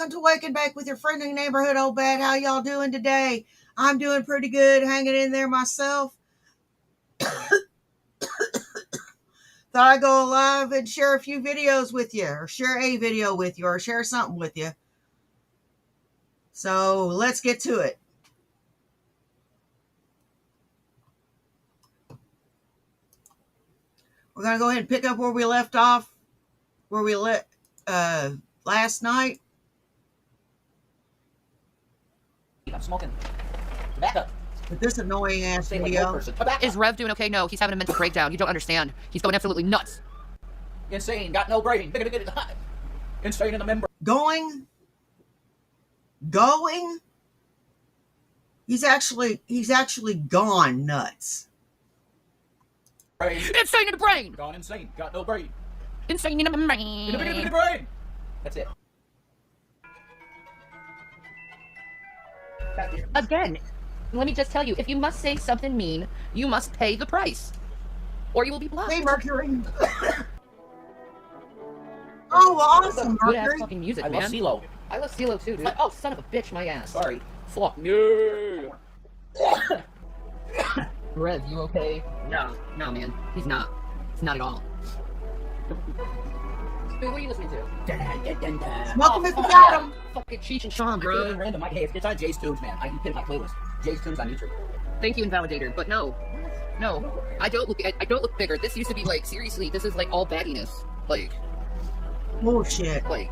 welcome to Waking Back with your friendly neighborhood old bad. How y'all doing today? I'm doing pretty good, hanging in there myself. Thought I'd go live and share a few videos with you, or share a video with you, or share something with you. So let's get to it. We're going to go ahead and pick up where we left off, where we last night. I'm smoking tobacco. With this annoying ass video. Is Rev doing okay? No, he's having a mental breakdown. You don't understand. He's going absolutely nuts. Insane, got no brain. Insane in the membrane. Going. He's actually gone nuts. Brain. Insane in the brain. Gone insane, got no brain. Insane in the brain. In the brain. That's it. Again, let me just tell you, if you must say something mean, you must pay the price. Or you will be blocked. Hey, Mercury. Oh, awesome, Good ass Mercury. fucking music, I man. love CeeLo. I love CeeLo too, dude. Oh, son of a bitch, my ass. Sorry. Fuck. No. Rev, you okay? No, man. He's not. He's not at all. Dude, what are you listening to? Welcome if you got him. Fucking Cheech and Chong, bro. Random. Hey, it's on Jay's Tunes, man. I can pin my playlist. Jay's Tunes on YouTube. Thank you, Invalidator, but no. I don't look bigger. This used to be like, seriously, this is like all bagginess. Like, Bullshit. like,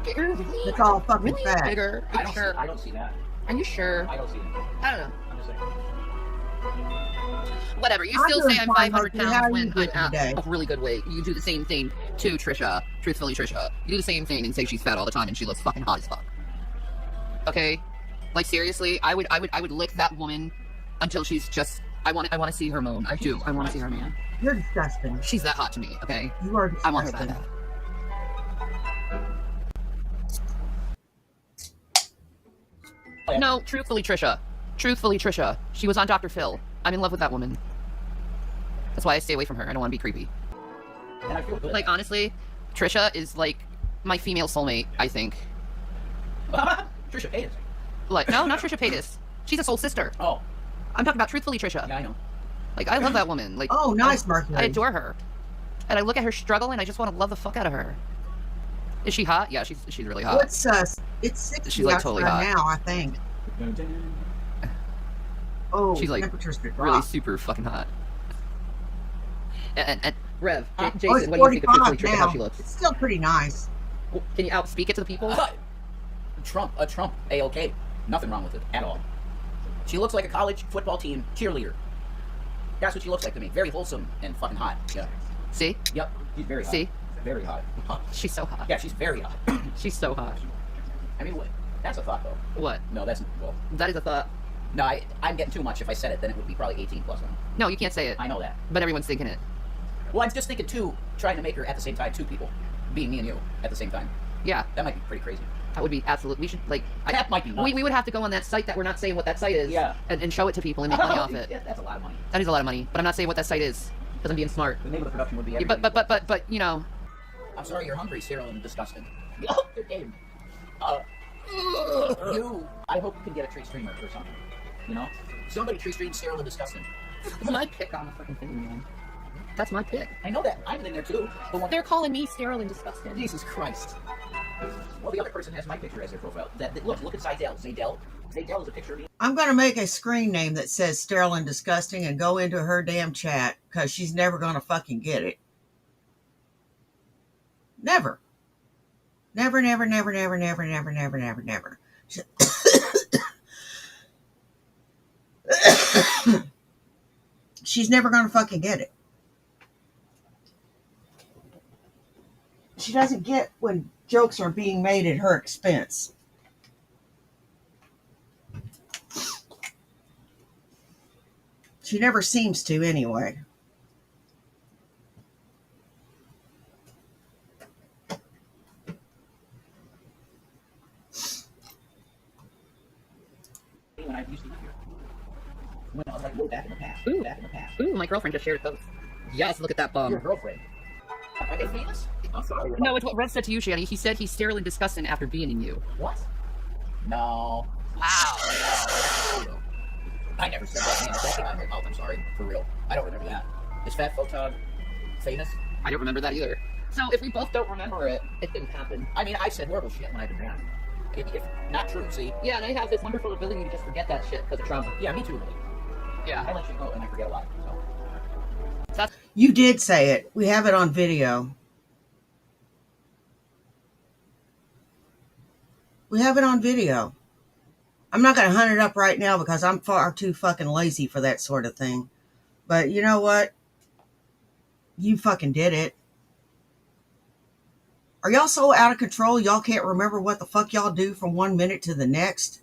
bigger? It's all fucking Really? fat. Bigger? Are you sure? I don't see that. Are you sure? I don't see it. I don't know. I'm just saying. Whatever, you I'm still doing say I'm fine, 500 Mercury. How pounds are when you doing I'm today? a really good weight. You do the same thing to Trisha, truthfully Trisha. You do the same thing and say she's fat all the time and she looks fucking hot as fuck. Okay? Like seriously, I would lick that woman until she's just, I want to see her moan. I do. I want to see her moan. You're disgusting. She's that hot to me, okay? You are disgusting. I want her that bad. No, truthfully Trisha. Truthfully Trisha. She was on Dr. Phil. I'm in love with that woman. That's why I stay away from her. I don't want to be creepy. And I feel good. Like, honestly, Trisha is, like, my female soulmate, I think. Trisha Paytas. Like, no, not Trisha Paytas. She's a soul sister. Oh. I'm talking about truthfully Trisha. Yeah, I know. Like, I love that woman. Like, Oh, nice, Mercury. I adore her. And I look at her struggle and I just want to love the fuck out of her. Is she hot? Yeah, she's really hot. It's 60 She's, like, totally outside hot. now, I think. Oh, She's, like, temperature's been really dropped. super fucking hot. And Rev, Jason, Oh, it's what do you think of truthfully 45 Trisha, now. how she looks? It's still pretty nice. Can you outspeak it to the people? Trump, A-OK. Nothing wrong with it at all. She looks like a college football team cheerleader. That's what she looks like to me. Very wholesome and fucking hot. Yeah. See? Yep. She's very hot. See? Very hot. She's so hot. Yeah, she's very hot. She's so hot. I mean, what? That's a thought, though. What? No, that's... Well, That is a thought. no, I'm getting too much. If I said it, then it would be probably 18 plus. No, you can't say it. I know that. But everyone's thinking it. Well, I'm just thinking, too, trying to make her at the same time two people. Being me and you at the same time. Yeah, That might be pretty crazy. that would be absolute. We should, like... That might be nuts. We would have to go on that site that we're not saying what that site is. Yeah. And show it to people and make money off it. Yeah, that's a lot of money. That is a lot of money. But I'm not saying what that site is. Because I'm being smart. The name of the production would be Yeah, everything. but, you know... I'm sorry you're hungry, Cyril, and disgusting. Good game. I hope you can get a tree streamer or something. You know? Somebody tree stream Cyril and disgusting. That's my pick on the fucking thing, man. That's my pick. I know that. I'm in there too. But They're calling me sterile and disgusting. Jesus Christ. Well, the other person has my picture as their profile. Look at Zydell. Zydell is a picture of me. I'm going to make a screen name that says sterile and disgusting and go into her damn chat because she's never going to fucking get it. Never. Never, never, never, never, never, never, never, never, never. She's never going to fucking get it. She doesn't get when jokes are being made at her expense. She never seems to, anyway. When I used to live here. When I was like, way back in the past. Ooh. Back in the past. Ooh, my girlfriend just shared a post. Yes, look at that Your bum. girlfriend. Are they famous? I'm sorry. No, it's what Red said to you, Shanny. He said he's sterile and disgusting after being in you. What? No. Wow. No. I never said that, man. If that came out of my mouth, I'm sorry. For real. I don't remember that. Is Fat Photog famous? I don't remember that either. So if we both don't remember it, it didn't happen. I mean, I said horrible shit when I've been wrong. If not true, see? Yeah, and I have this wonderful ability to just forget that shit because of trauma. Yeah, me too, really. Yeah. I let you go and I forget a lot, so. You did say it. We have it on video. We have it on video. I'm not going to hunt it up right now because I'm far too fucking lazy for that sort of thing. But you know what? You fucking did it. Are y'all so out of control y'all can't remember what the fuck y'all do from 1 minute to the next?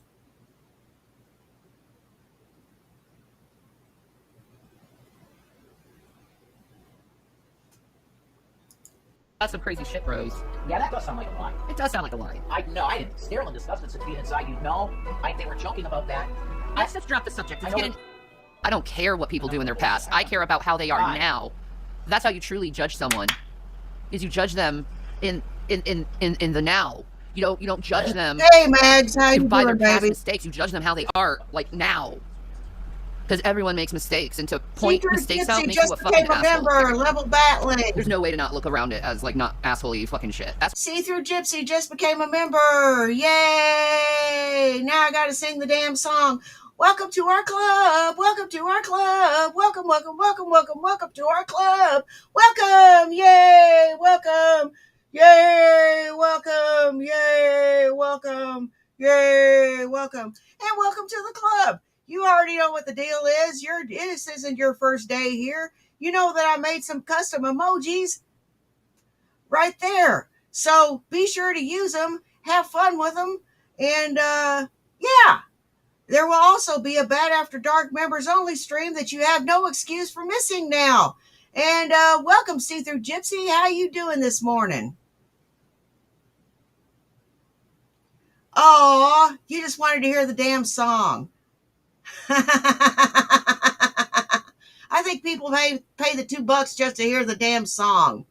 That's some crazy shit, Rose. Yeah, that does sound like a lie. It does sound like a lie. I didn't. Sterile and disgusted since being inside you. No, they were joking about that. Let's just drop the subject. I know. I don't care what people do in their past. I care about how they are now. That's how you truly judge someone. Is you judge them in the now. You don't judge them Hey, Mags, how you by their doing, past baby? mistakes. You judge them how they are, like, now. Because everyone makes mistakes, and to point Secret mistakes out Gypsy makes you a just fucking became a asshole. member, level battling. There's no way to not look around it as, like, not asshole-y fucking shit. That's See-Through Gypsy just became a member. Yay! Now I gotta sing the damn song. Welcome to our club. Welcome to our club. Welcome, welcome, welcome, welcome, welcome to our club. Welcome. Yay! Welcome. Yay! Welcome. Yay! Welcome. Yay! Welcome. And welcome to the club. You already know what the deal is. This isn't your first day here. You know that I made some custom emojis right there. So be sure to use them, have fun with them, and yeah. There will also be a Bad After Dark members only stream that you have no excuse for missing now. And welcome, See-Through Gypsy. How you doing this morning? Oh, you just wanted to hear the damn song. I think people pay the $2 just to hear the damn song.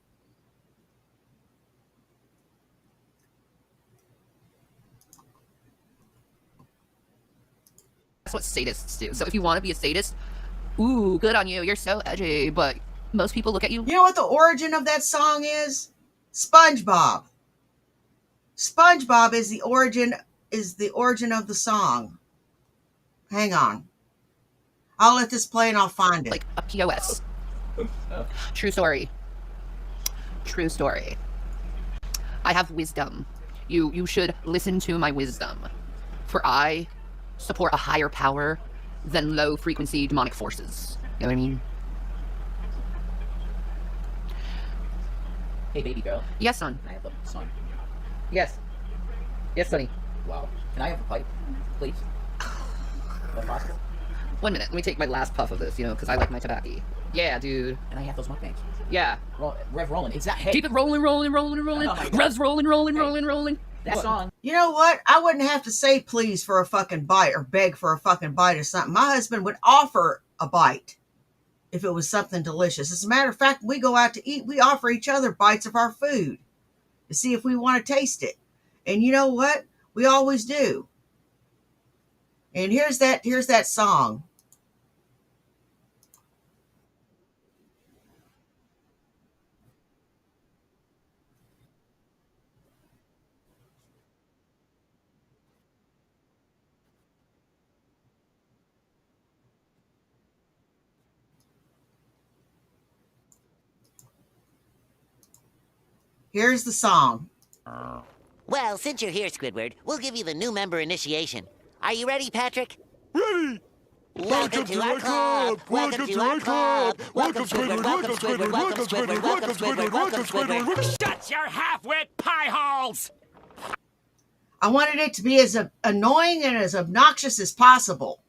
what sadists do. So if you want to be a sadist, ooh, good on you. You're so edgy. But most people look at you. You know what the origin of that song is? SpongeBob. SpongeBob is the origin of the song. Hang on. I'll let this play and I'll find it. Like a POS. True story. True story. I have wisdom. You should listen to my wisdom. For I support a higher power than low frequency demonic forces. You know what I mean? Hey, baby girl. Yes, son. Can I have a son? Yes. Yes, sonny. Wow. Can I have a pipe, please? If possible. 1 minute. Let me take my last puff of this, because I like my tobacco. Yeah, dude. And I have those mukbangs. Yeah. Rev rolling. Exactly. Keep it rolling, rolling, rolling, rolling. Oh my God. Rev's rolling, rolling, rolling, rolling. That song. You know what? I wouldn't have to say please for a fucking bite or beg for a fucking bite or something. My husband would offer a bite if it was something delicious. As a matter of fact, when we go out to eat, we offer each other bites of our food to see if we want to taste it. And you know what? We always do. And here's that song. Here's the song. Well, since you're here, Squidward, we'll give you the new member initiation. Are you ready, Patrick? Ready! Welcome to our club! Welcome to our club! Welcome, Squidward! Welcome, Squidward! Welcome, Squidward! Welcome, Squidward! Welcome, Squidward! Shut your half-wit pie holes! I wanted it to be as annoying and as obnoxious as possible.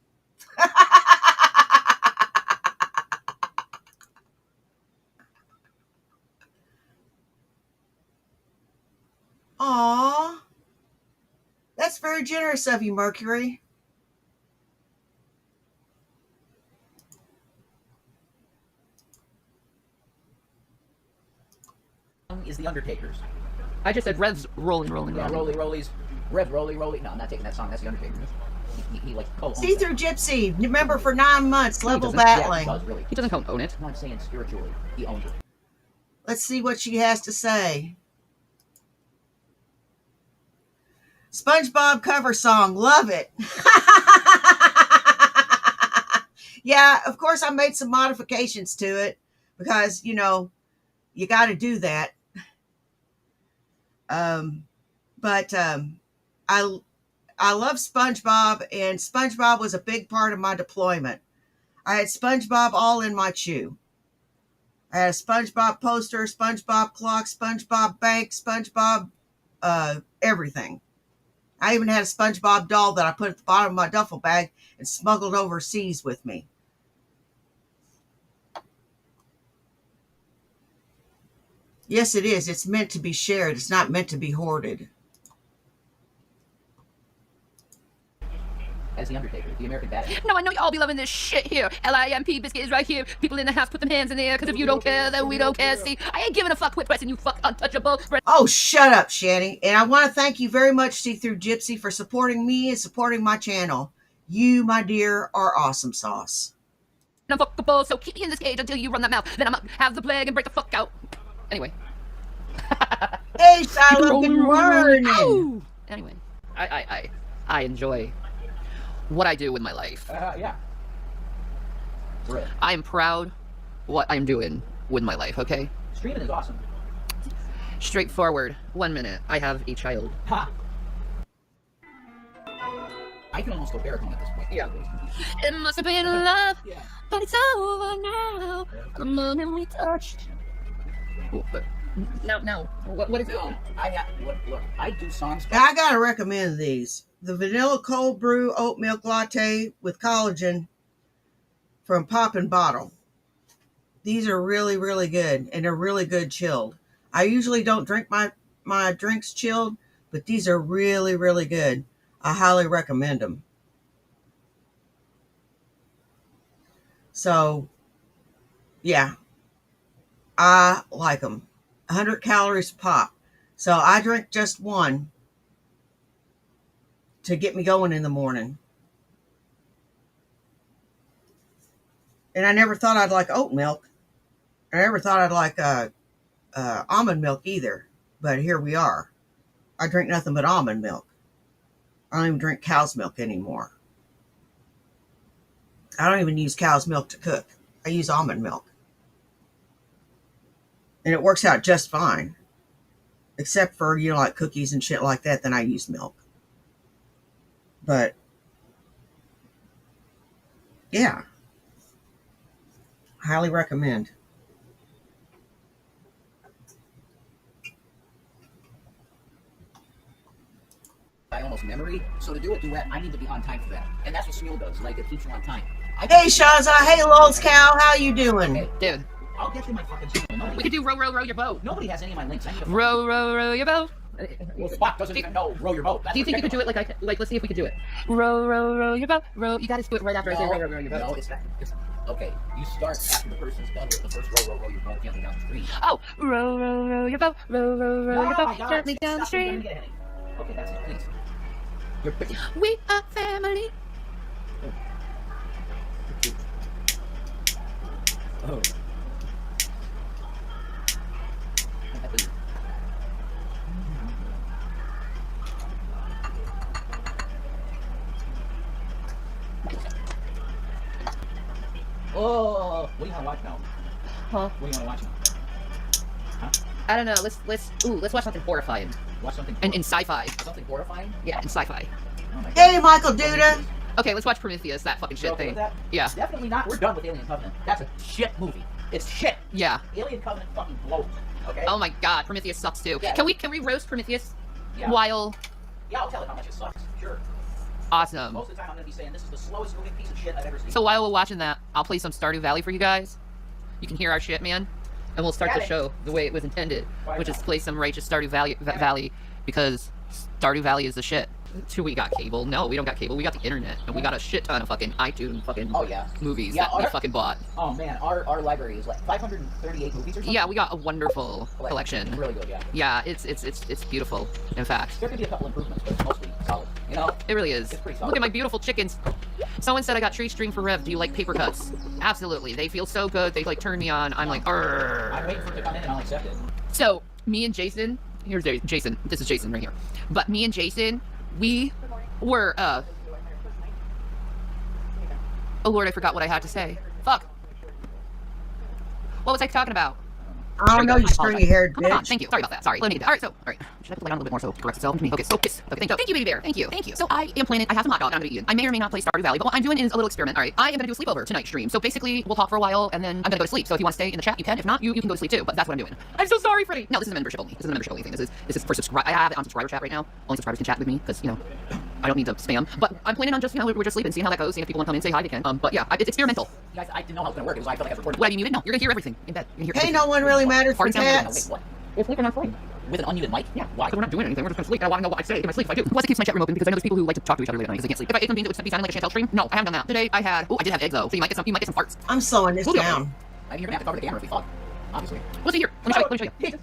Aw, that's very generous of you, Mercury. is the Undertaker's. I just said Rev's rolling. Yeah, Rolly Rollies. Rev Rolly Rolly. No, I'm not taking that song. That's the Undertaker's. He like co-owns See Through that. Gypsy. Remember for 9 months, level doesn't. Yeah, battling. he does, really. He doesn't own it. No, I'm saying spiritually. He owns it. Let's see what she has to say. SpongeBob cover song. Love it. Yeah, of course I made some modifications to it because, you know, you got to do that. But I love SpongeBob, and SpongeBob was a big part of my deployment. I had SpongeBob all in my chew. I had a SpongeBob poster, SpongeBob clock, SpongeBob bank, SpongeBob everything. I even had a SpongeBob doll that I put at the bottom of my duffel bag and smuggled overseas with me. Yes, it is. It's meant to be shared. It's not meant to be hoarded. As the Undertaker, the American Badass. No, I know y'all be loving this shit here. LIMP biscuit is right here. People in the house, put them hands in the air, because if you don't care, then we don't care. See, I ain't giving a fuck. Quit pressing, you fuck untouchable. Oh, shut up, Shanny. And I want to thank you very much, See Through Gypsy, for supporting me and supporting my channel. You, my dear, are awesome sauce. Unfuckable, so keep me in this cage until you run that mouth. Then I'm gonna have the plague and break the fuck out. Anyway. Hey, Shiloh, good morning. Ow! Anyway, I enjoy what I do with my life. Yeah. Really. I am proud what I'm doing with my life, okay? Streaming is awesome. Straightforward. 1 minute. I have a child. Ha! I can almost go baritone at this point. Yeah. It must have been love, Yeah. but it's over now. The moment we touched. No. What is it? No, look, I do songs. Now, I got to recommend these. The vanilla cold brew oat milk latte with collagen from Pop and Bottle. These are really, really good, and they're really good chilled. I usually don't drink my drinks chilled, but these are really, really good. I highly recommend them. So, yeah, I like them. 100 calories pop. So I drink just one to get me going in the morning. And I never thought I'd like oat milk. I never thought I'd like almond milk either. But here we are. I drink nothing but almond milk. I don't even drink cow's milk anymore. I don't even use cow's milk to cook. I use almond milk. And it works out just fine. Except for, you know, like cookies and shit like that, then I use milk. But, yeah. Highly recommend. I almost memory. So to do a duet, I need to be on time for that. And that's what Smule does. Like, it keeps you on time. Hey, Shaza. Hey, Lol's Cow. How you doing? Hey, Dude, I'll get you my fucking channel. we could do row, row, row your boat. Nobody has any of my links. I need to Row, row, row your boat. Well, Spock doesn't even know row your boat. That's Do you think you could do it like let's see if we could do it. Row, row, row your boat. Row. You gotta do it right after I say row, row, row your boat. No, it's not. Okay, you start after the person's done with the first row your boat gently down the stream. Oh, row, row, row your boat. Row, row, row your boat gently down the stream. Okay, that's it, please. You're picking. We are family. Oh. Oh, what do you want to watch now? Huh? What do you want to watch now? I don't know. Let's watch something horrifying. Watch something. And in sci-fi. Something horrifying? Yeah, in sci-fi. Oh my God. Hey, Michael Duda. Okay, let's watch Prometheus. That fucking You shit okay thing. with that? Yeah. Definitely not. We're done with Alien Covenant. That's a shit movie. It's shit. Yeah. Alien Covenant fucking blows. Okay. Oh my God, Prometheus sucks too. Yeah. Can we roast Prometheus? Yeah. While Yeah, I'll tell it how much it sucks. Sure. awesome. Most of the time, I'm gonna be saying this is the slowest moving piece of shit I've ever seen. So while we're watching that, I'll play some Stardew Valley for you guys. You can hear our shit, man. And we'll start the show the way it was intended, which is play some righteous Stardew Valley because Stardew Valley is the shit. We got cable. No, we don't got cable. We got the internet. And we got a shit ton of fucking iTunes fucking movies that we fucking bought. Oh man, our library is like 538 movies or something. Yeah, we got a wonderful collection. It's really good, yeah. Yeah, it's beautiful, in fact. There could be a couple improvements, but it's mostly solid. You know? It really is. It's pretty solid. Look at my beautiful chickens. Someone said I got tree string for Rev. Do you like paper cuts? Absolutely. They feel so good. They like turn me on. I'm like, arrgh. I'm waiting for it to come in and I'll accept it. So, me and Jason, here's Jason. This is Jason right here. But me and Jason, we were, oh Lord, I forgot what I had to say. Fuck. What was I talking about? I don't know, you stringy haired Come on, bitch. thank you. Sorry about that. Sorry. Let me get that. All right, so, all right. Should I put the light on a little bit more so it corrects itself? Okay, so kiss. Okay, thank you, baby bear. Thank you, thank you. So I am planning, I have some hot dog I'm gonna eat. I may or may not play Stardew Valley, but what I'm doing is a little experiment. All right, I am gonna do a sleepover tonight stream. So basically, we'll talk for a while and then I'm gonna go to sleep. So if you want to stay in the chat, you can. If not, you can go to sleep too. But that's what I'm doing. I'm so sorry, Freddie. No, this is a membership only. This is a membership only thing. This is for subscribe. I have it on subscriber chat right now. Only subscribers can chat with me because you know I don't need to spam. But I'm planning on just we're just sleeping, seeing how that goes, seeing if people want to come in, say hi, they can. But yeah, it's experimental. You guys, I didn't know how it was gonna work. It was why I felt like I was recording. What have you muted? No, you're gonna hear everything in bed. You're gonna hear Hey, everything. no one really matters for Party sound cats. Wait, what? We're sleeping on sleep. With an unmuted mic? Yeah. Why? So we're not doing anything. We're just gonna sleep. And I want to know what I say in my sleep if I do. Plus, it keeps my chat room open because I know there's people who like to talk to each other late at night because they can't sleep. If I ate some beans, it would be sounding like a Chantel stream. No, I haven't done that. Today I had. Oh, I did have eggs though. So you might get some farts. I'm slowing this We'll do it. down. I mean, you're gonna have to cover the camera if we talk. Obviously. What's it here? Let me show you.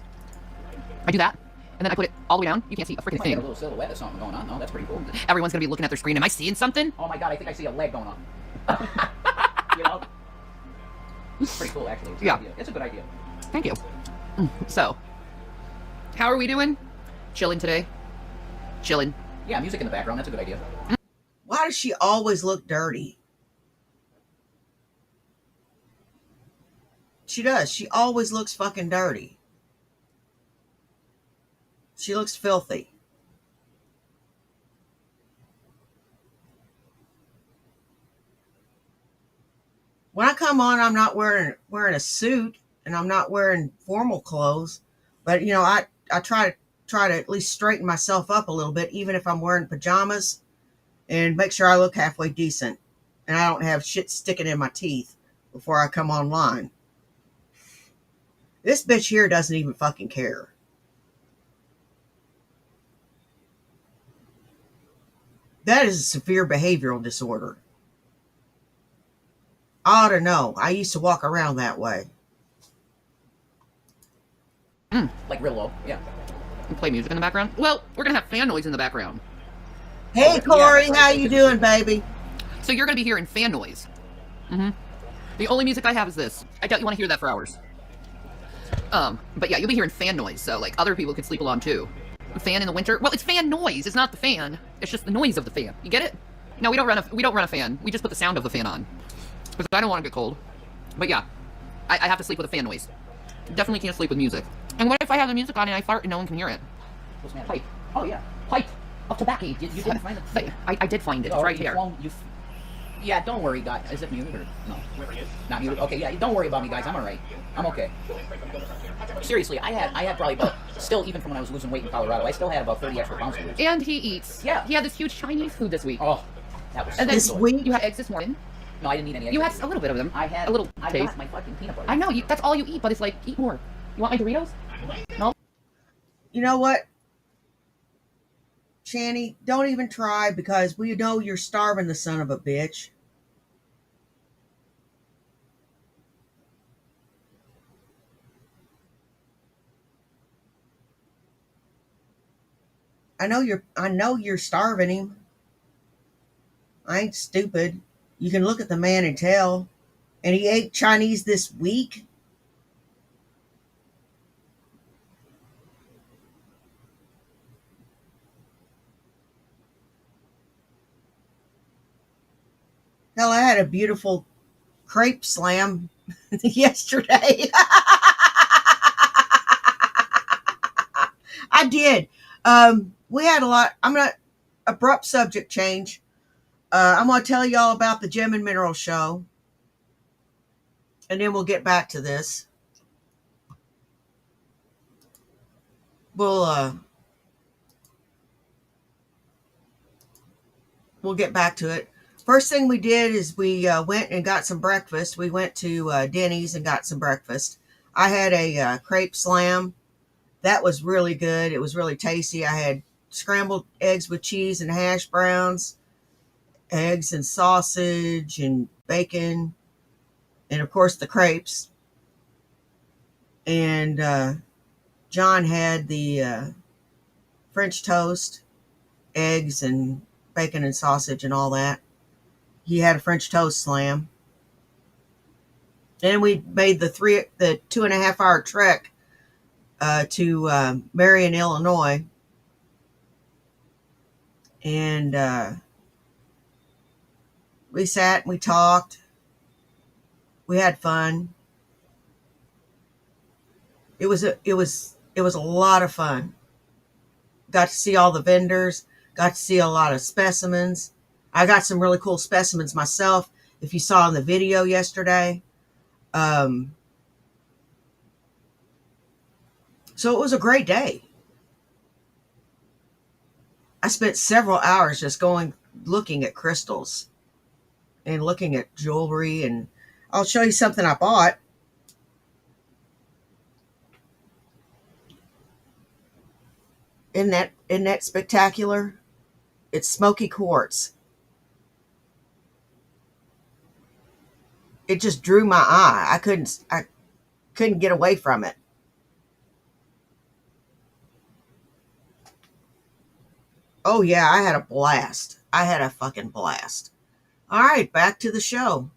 I do that, and then I put it all the way down. You can't see a freaking Might get a thing. little silhouette of something going on. No, that's pretty cool. Everyone's gonna be looking at their screen. Am I seeing something? Oh my god, I think I see a leg going on. You know? It's pretty cool, actually. It's a good idea. It's a good idea. Thank you. So, how are we doing? Chilling today. Chilling. Yeah, music in the background. That's a good idea. Why does she always look dirty? She does. She always looks fucking dirty. She looks filthy. When I come on, I'm not wearing a suit and I'm not wearing formal clothes, but you know, I try to at least straighten myself up a little bit, even if I'm wearing pajamas, and make sure I look halfway decent and I don't have shit sticking in my teeth before I come online. This bitch here doesn't even fucking care. That is a severe behavioral disorder. I ought to know. I used to walk around that way. Like real low. Yeah. And play music in the background. Well, we're gonna have fan noise in the background. Hey, Corey, how you doing, baby? So you're gonna be hearing fan noise. The only music I have is this. I doubt you want to hear that for hours. But yeah, you'll be hearing fan noise, so like other people could sleep along too. A fan in the winter? Well, it's fan noise. It's not the fan. It's just the noise of the fan. You get it? No, we don't run a fan. We just put the sound of the fan on because I don't want to get cold. But yeah, I have to sleep with a fan noise. Definitely can't sleep with music. And what if I have the music on and I fart and no one can hear it? What's the matter? Pipe. Oh yeah. Pipe of tobacco. You didn't find it? I did find it. It's right here. Yeah, don't worry, guys. Is it muted or no? Not muted. Okay, yeah. Don't worry about me, guys. I'm alright. I'm okay. Seriously, I had probably about, still even from when I was losing weight in Colorado, I still had about 30 extra pounds to lose. And he eats. Yeah. He had this huge Chinese food this week. Oh, that was. And then This week? you had eggs this morning. No, I didn't eat any. You eggs. had a little bit of them. I had a little I taste. got my fucking peanut butter. I know. That's all you eat, but it's like, eat more. You want my Doritos? No? You know what, Channy? Don't even try because we know you're starving the son of a bitch. I know you're starving him. I ain't stupid. You can look at the man and tell. And he ate Chinese this week. Hell, I had a beautiful crepe slam yesterday. I did. We had a lot. I'm going to abrupt subject change. I'm going to tell you all about the Gem and Mineral Show. And then we'll get back to this. We'll get back to it. First thing we did is we went and got some breakfast. We went to Denny's and got some breakfast. I had a crepe slam. That was really good. It was really tasty. I had scrambled eggs with cheese and hash browns, eggs and sausage and bacon, and of course the crepes. And John had the French toast, eggs and bacon and sausage and all that. He had a French toast slam. And we made the 2.5 hour trek to Marion, Illinois. And we sat and we talked. We had fun. It was a lot of fun. Got to see all the vendors, got to see a lot of specimens. I got some really cool specimens myself, if you saw in the video yesterday. So it was a great day. I spent several hours just looking at crystals and looking at jewelry, and I'll show you something I bought. Isn't that spectacular? It's smoky quartz. It just drew my eye. I couldn't get away from it. Oh yeah, I had a blast. I had a fucking blast. All right, back to the show.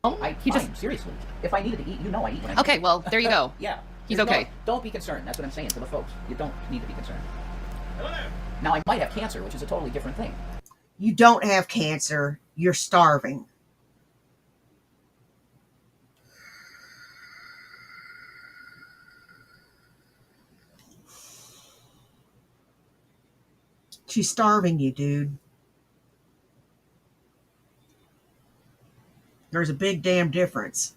Oh, seriously. If I needed to eat, I eat. Okay, well, there you go. Yeah. He's okay. Don't be concerned. That's what I'm saying to the folks. You don't need to be concerned. Now, I might have cancer, which is a totally different thing. You don't have cancer. You're starving. She's starving you, dude. There's a big damn difference.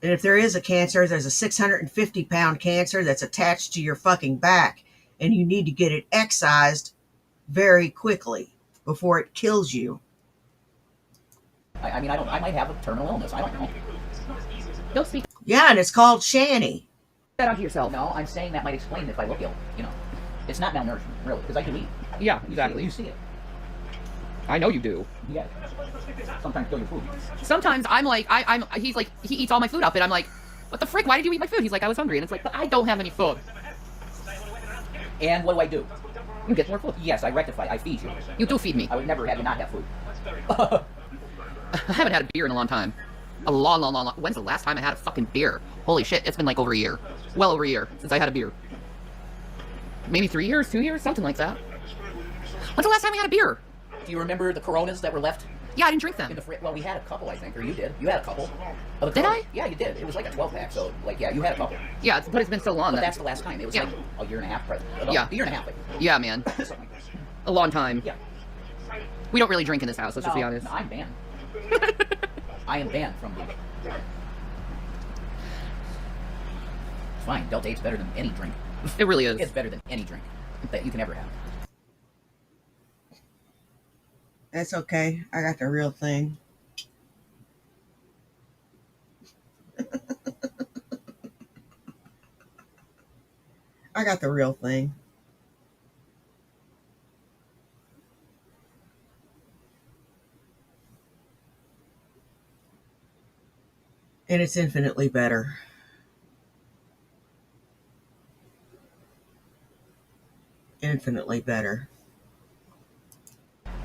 And if there is a cancer, there's a 650-pound cancer that's attached to your fucking back, and you need to get it excised very quickly before it kills you. I might have a terminal illness. I don't know. Don't speak Yeah, and it's called Shanny. that onto yourself. No, I'm saying that might explain if I look ill. It's not malnourishment, really, because I do eat. Yeah, You exactly. see it. I know you do. Yeah. Sometimes kill your food. Sometimes I'm like, he's like, he eats all my food up, and I'm like, what the frick? Why did you eat my food? He's like, I was hungry, and it's like, but I don't have any food. And what do? You get more food. Yes, I rectify. I feed you. You do feed me. I would never have you not have food. I haven't had a beer in a long time. A long. When's the last time I had a fucking beer? Holy shit, it's been like over a year. Well over a year since I had a beer. Maybe 3 years, 2 years, something like that. When's the last time we had a beer? Do you remember the Coronas that were left Yeah, I didn't drink in them. the fridge? Well, we had a couple, I think, or you did. You had a couple. Of the Did Coronas. I? Yeah, you did. It was like a 12-pack, so, you had a couple. Yeah, but it's been so long. But that's the last time. It was Yeah. like a year and a half. Yeah. A year and a half. Yeah, man. Something like that. A long time. Yeah. We don't really drink in this house, let's just be honest. No, I'm banned. I am banned from the... It's fine. Delta 8's better than any drink. It really is. It's better than any drink that you can ever have. That's okay. I got the real thing. I got the real thing. And it's infinitely better. Infinitely better.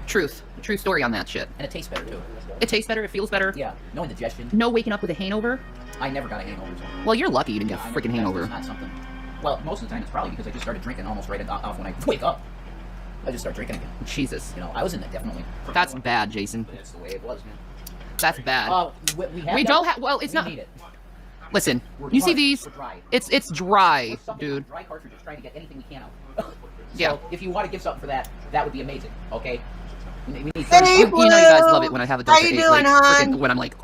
Truth. True story on that shit. And it tastes better, too. It tastes better, it feels better. Yeah. No indigestion. No waking up with a hangover. I never got a hangover. So. Well, you're lucky you didn't get I a never- freaking It's hangover. not something. Well, most of the time it's probably because I just started drinking almost right off when I wake up. I just start drinking again. Jesus. I was in it definitely. That's bad, Jason. That's the way it was, man. That's bad. We have We that. don't have. Well, it's We not. need it. Listen, We're you see dry. these? We're dry. It's dry, We're something dude. on dry cartridges trying to get anything we can out. So Yeah. if you want to give something for that, that would be amazing. Okay. We need Hey, You know you guys love it when I have a How Delta you 8. doing, like, hon? freaking when I'm like,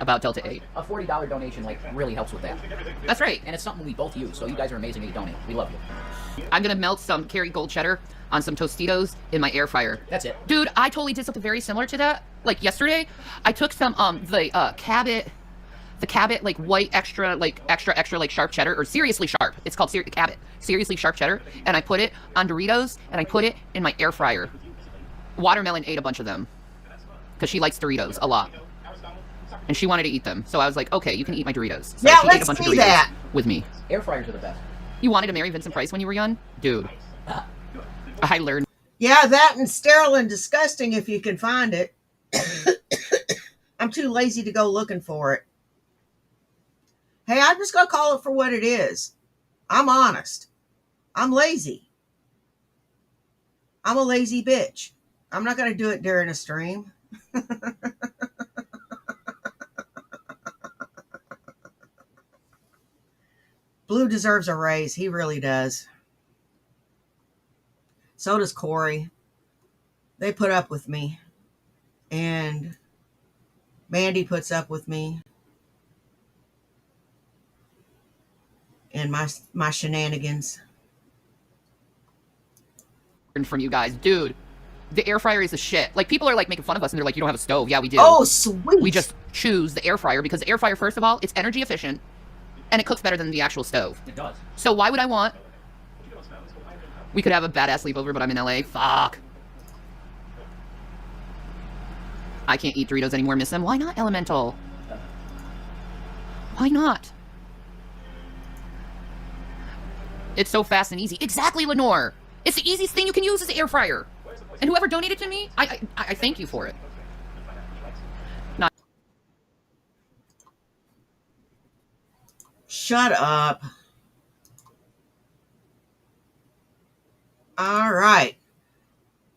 about Delta 8. a $40 donation really helps with that. That's right. And it's something we both use. So you guys are amazing that you donate. We love you. I'm gonna melt some Kerry gold cheddar on some Tostitos in my air fryer. That's it. Dude, I totally did something very similar to that Like yesterday, I took some the Cabot like white extra like sharp cheddar, or seriously sharp. It's called Cabot seriously sharp cheddar, and I put it on Doritos and I put it in my air fryer. Watermelon ate a bunch of them because she likes Doritos a lot, and she wanted to eat them. So I was like, okay, you can eat my Doritos. So Yeah, she ate a let's bunch of see Doritos that. with me. Air fryers are the best. You wanted to marry Vincent Price when you were young, dude. I learned. Yeah, that and sterile and disgusting if you can find it. I'm too lazy to go looking for it. Hey, I'm just going to call it for what it is. I'm honest. I'm lazy. I'm a lazy bitch. I'm not going to do it during a stream. Blue deserves a raise. He really does. So does Corey. They put up with me. And Mandy puts up with me. And my shenanigans. From you guys, dude. The air fryer is the shit. Like, people are like making fun of us and they're like, you don't have a stove. Yeah, we do. Oh, sweet. We just choose the air fryer because the air fryer, first of all, it's energy efficient and it cooks better than the actual stove. It does. So why would I want? We could have a badass sleepover, but I'm in LA. Fuck. I can't eat Doritos anymore, miss them. Why not, Elemental? Why not? It's so fast and easy. Exactly, Lenore. It's the easiest thing you can use is the air fryer. And whoever donated to me, I thank you for it. Shut up. All right.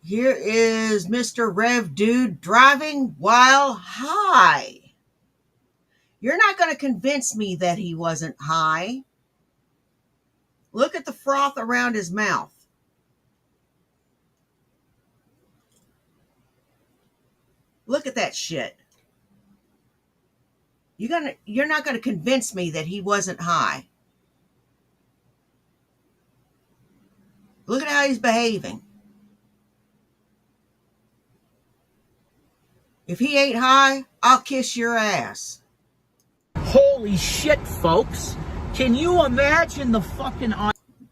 Here is Mr. Rev Dude driving while high. You're not going to convince me that he wasn't high. Look at the froth around his mouth. Look at that shit. You're not going to convince me that he wasn't high. Look at how he's behaving. If he ain't high, I'll kiss your ass. Holy shit, folks. Can you imagine the fucking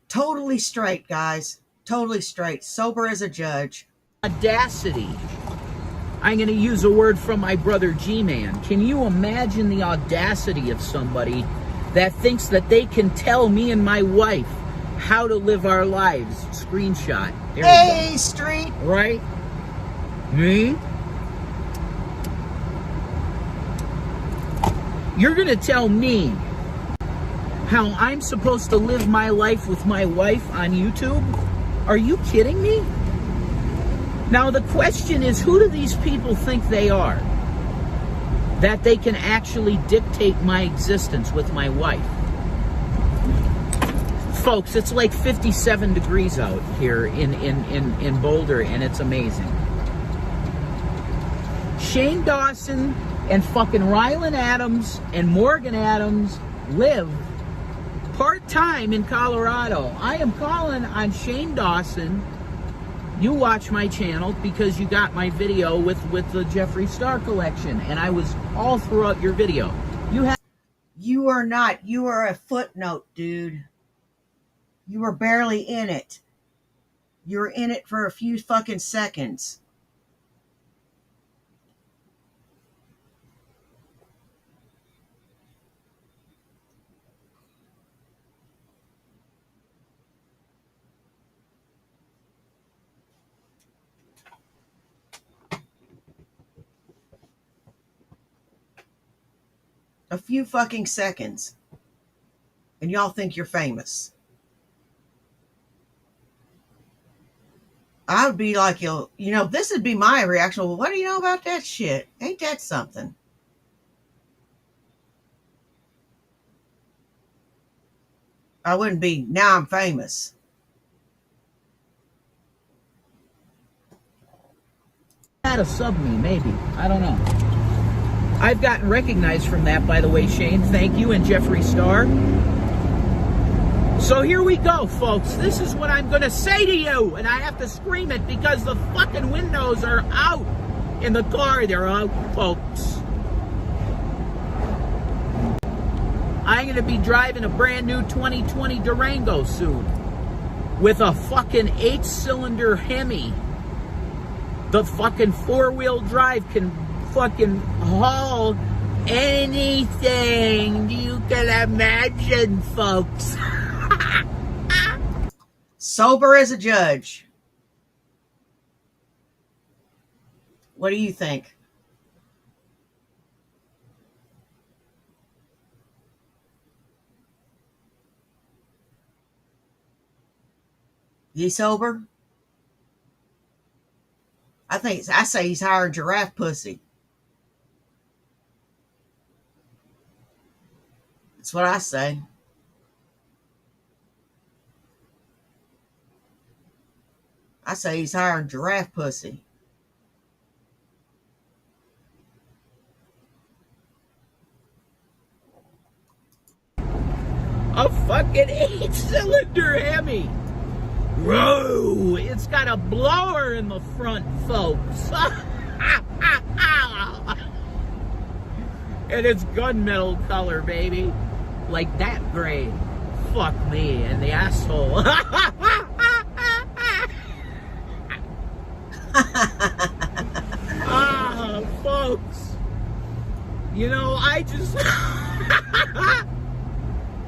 Totally straight, guys. Totally straight. Sober as a judge. audacity? I'm going to use a word from my brother G-Man. Can you imagine the audacity of somebody that thinks that they can tell me and my wife how to live our lives? Screenshot. There we go. Hey, Street. Right? Me? You're going to tell me how I'm supposed to live my life with my wife on YouTube? Are you kidding me? Now the question is, who do these people think they are? That they can actually dictate my existence with my wife? Folks, it's like 57 degrees out here in Boulder, and it's amazing. Shane Dawson and fucking Rylan Adams and Morgan Adams live part-time in Colorado. I am calling on Shane Dawson. You watch my channel because you got my video with the Jeffree Star collection, and I was all throughout your video. You are not. You are a footnote, dude. You were barely in it. You were in it for a few fucking seconds. A few fucking seconds. And y'all think you're famous. I would be like, this would be my reaction. Well, what do you know about that shit? Ain't that something? I wouldn't be, now I'm famous. How to sub me, maybe. I don't know. I've gotten recognized from that, by the way, Shane. Thank you, and Jeffree Star. So here we go, folks. This is what I'm going to say to you, and I have to scream it because the fucking windows are out in the car they're out, folks. I'm going to be driving a brand new 2020 Durango soon with a fucking 8-cylinder Hemi. The fucking 4-wheel drive can fucking haul anything you can imagine, folks. Sober as a judge. What do you think? He sober? I say he's hiring giraffe pussy. That's what I say. I say he's hiring giraffe pussy. A fucking 8-cylinder Hemi. Whoa, it's got a blower in the front, folks. And it's gunmetal color, baby. Like that gray. Fuck me and the asshole. Folks. You know, I just...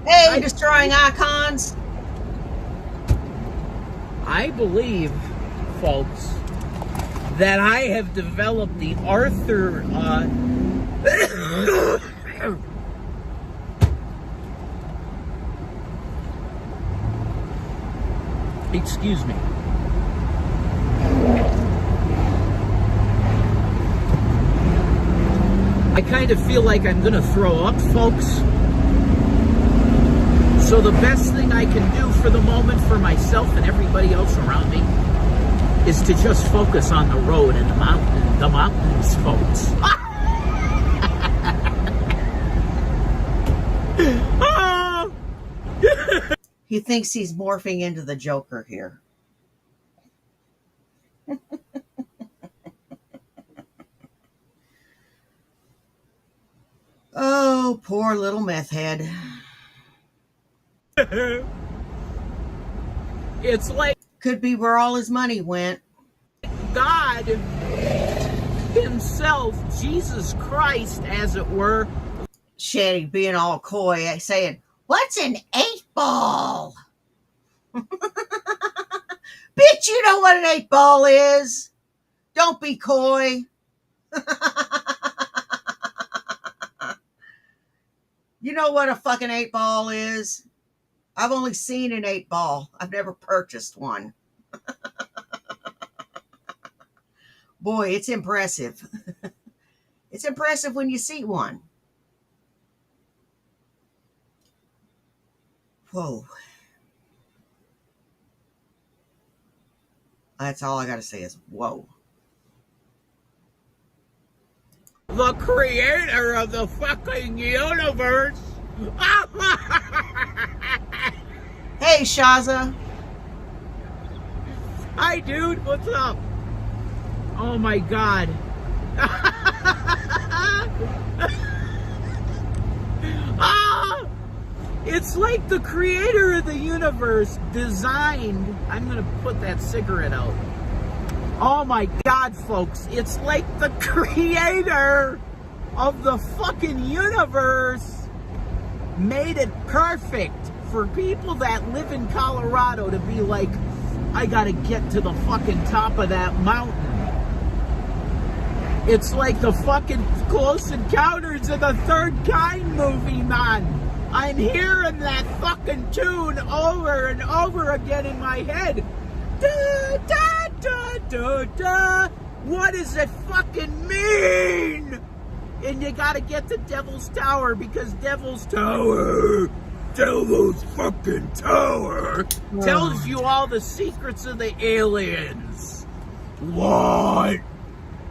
Hey, destroying icons. I believe, folks, that I have developed the Arthur, excuse me. I kind of feel like I'm gonna throw up, folks. So the best thing I can do for the moment for myself and everybody else around me is to just focus on the road and the mountains, folks. He thinks he's morphing into the Joker here. Oh, poor little meth head. It's like Could be where all his money went. God himself, Jesus Christ, as it were. Shetty being all coy, saying, "What's an 8-ball?" Bitch, you know what an 8-ball is. Don't be coy. You know what a fucking 8-ball is? I've only seen an 8-ball. I've never purchased one. Boy, it's impressive. It's impressive when you see one. Whoa. That's all I got to say is whoa. The creator of the fucking universe. Hey, Shaza. Hi, dude. What's up? Oh, my God. It's like the creator of the universe designed... I'm going to put that cigarette out. Oh, my God, folks. It's like the creator of the fucking universe made it perfect for people that live in Colorado to be like, I gotta get to the fucking top of that mountain. It's like the fucking Close Encounters of the Third Kind movie, man. I'm hearing that fucking tune over and over again in my head. Da, da, da, da, da. What does it fucking mean? And you gotta get to Devil's Tower because Devil's Tower fucking tower tells you all the secrets of the aliens. What?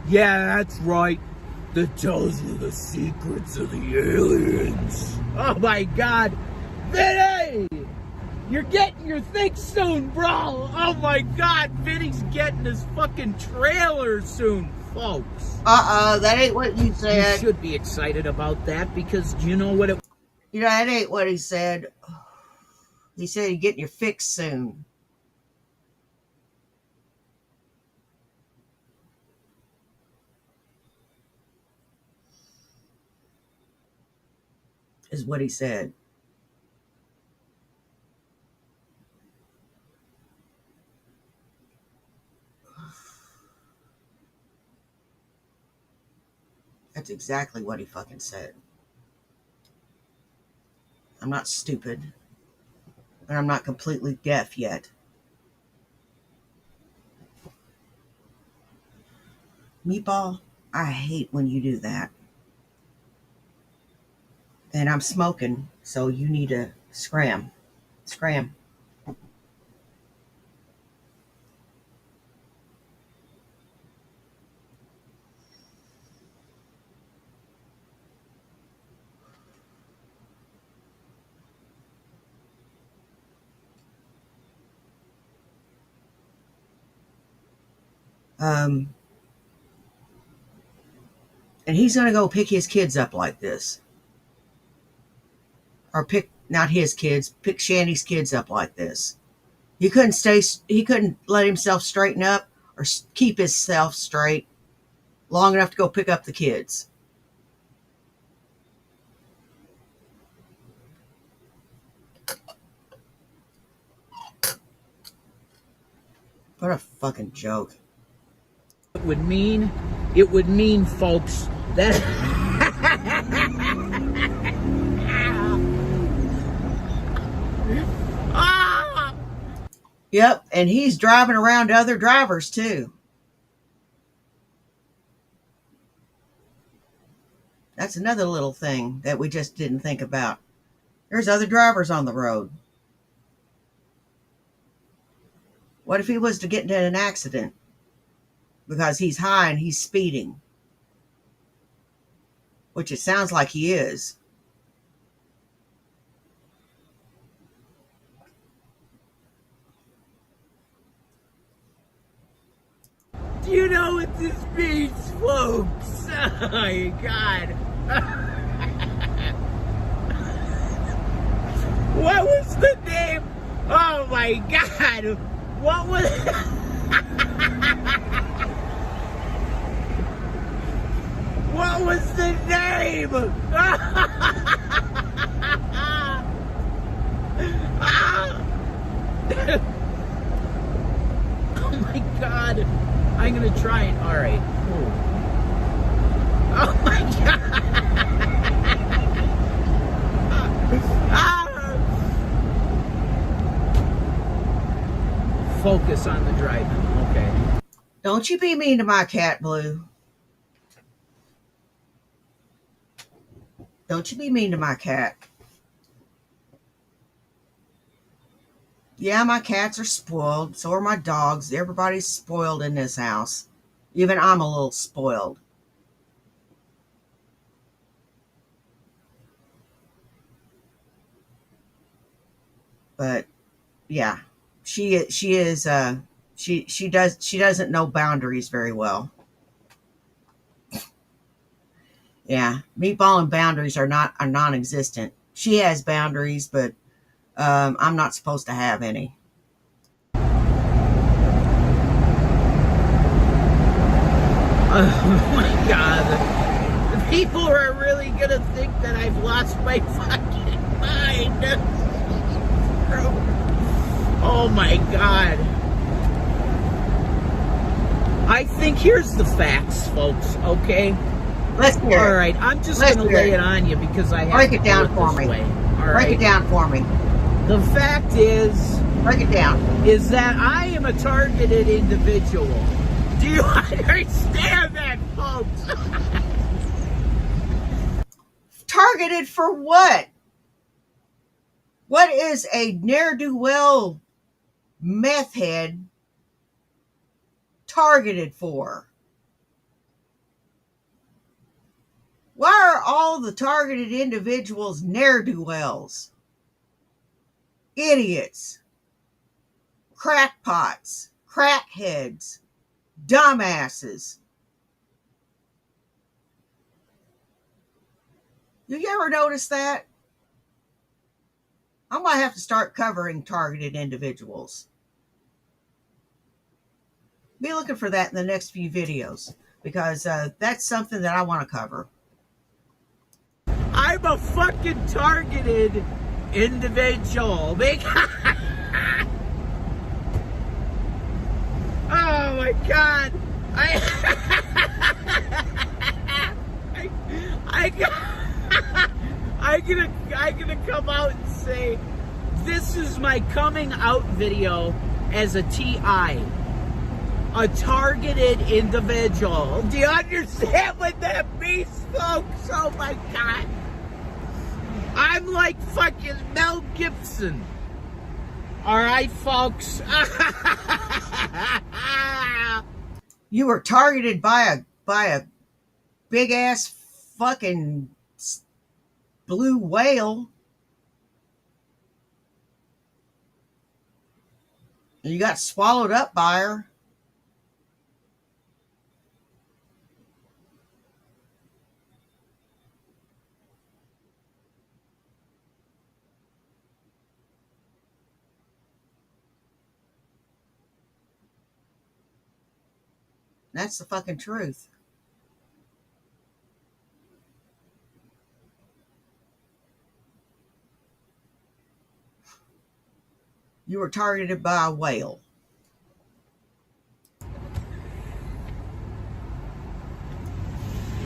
Yeah, that's right. That tells you the secrets of the aliens. Oh my God. Vinny! You're getting your thing soon, bro. Oh my God. Vinny's getting his fucking trailer soon. folks. That ain't what you You said. should be excited about that because do you know what it You know, that ain't what he said. He said you're getting your fix soon. Is what he said. That's exactly what he fucking said. I'm not stupid. And I'm not completely deaf yet. Meatball, I hate when you do that. And I'm smoking, so you need to scram. Scram. And he's going to go pick his kids up like this. Or pick, not his kids, pick Shandy's kids up like this. He couldn't let himself straighten up or keep himself straight long enough to go pick up the kids. What a fucking joke. would mean. It would mean, folks, that Yep, and he's driving around other drivers too. That's another little thing that we just didn't think about. There's other drivers on the road. What if he was to get into an accident because he's high and he's speeding? Which it sounds like he is. do you know what this means, folks? Oh my God. What was the name? Oh my God. What was What was the name? Oh my God. I'm gonna try it. All right. Oh my God. Focus on the driving. Okay. Don't you be mean to my cat, Blue. Don't you be mean to my cat. Yeah, my cats are spoiled. So are my dogs. Everybody's spoiled in this house. Even I'm a little spoiled. But yeah, she doesn't know boundaries very well. Yeah, Meatball and boundaries are non-existent. She has boundaries, but I'm not supposed to have any. Oh my God. People are really gonna think that I've lost my fucking mind. Oh my God. I think here's the facts, folks, okay? Let's hear All it. right, I'm just Let's going to hear lay it. it on you because I have Break to it down do for this me. way. All Break right. it down for me. The fact is Break it down. that I am a targeted individual. Do you understand that, folks? Targeted for what? What is a ne'er-do-well meth head targeted for? Why are all the targeted individuals ne'er-do-wells? Idiots, crackpots, crackheads, dumbasses. Do you ever notice that? I might have to start covering targeted individuals. Be looking for that in the next few videos, because that's something that I want to cover. I'm a fucking targeted individual. Oh my God. I'm gonna come out and say, this is my coming out video as a TI. A targeted individual. Do you understand what that means, folks? Oh my God. I'm like fucking Mel Gibson. Alright, folks. You were targeted by a big ass fucking blue whale. And you got swallowed up by her. That's the fucking truth. You were targeted by a whale.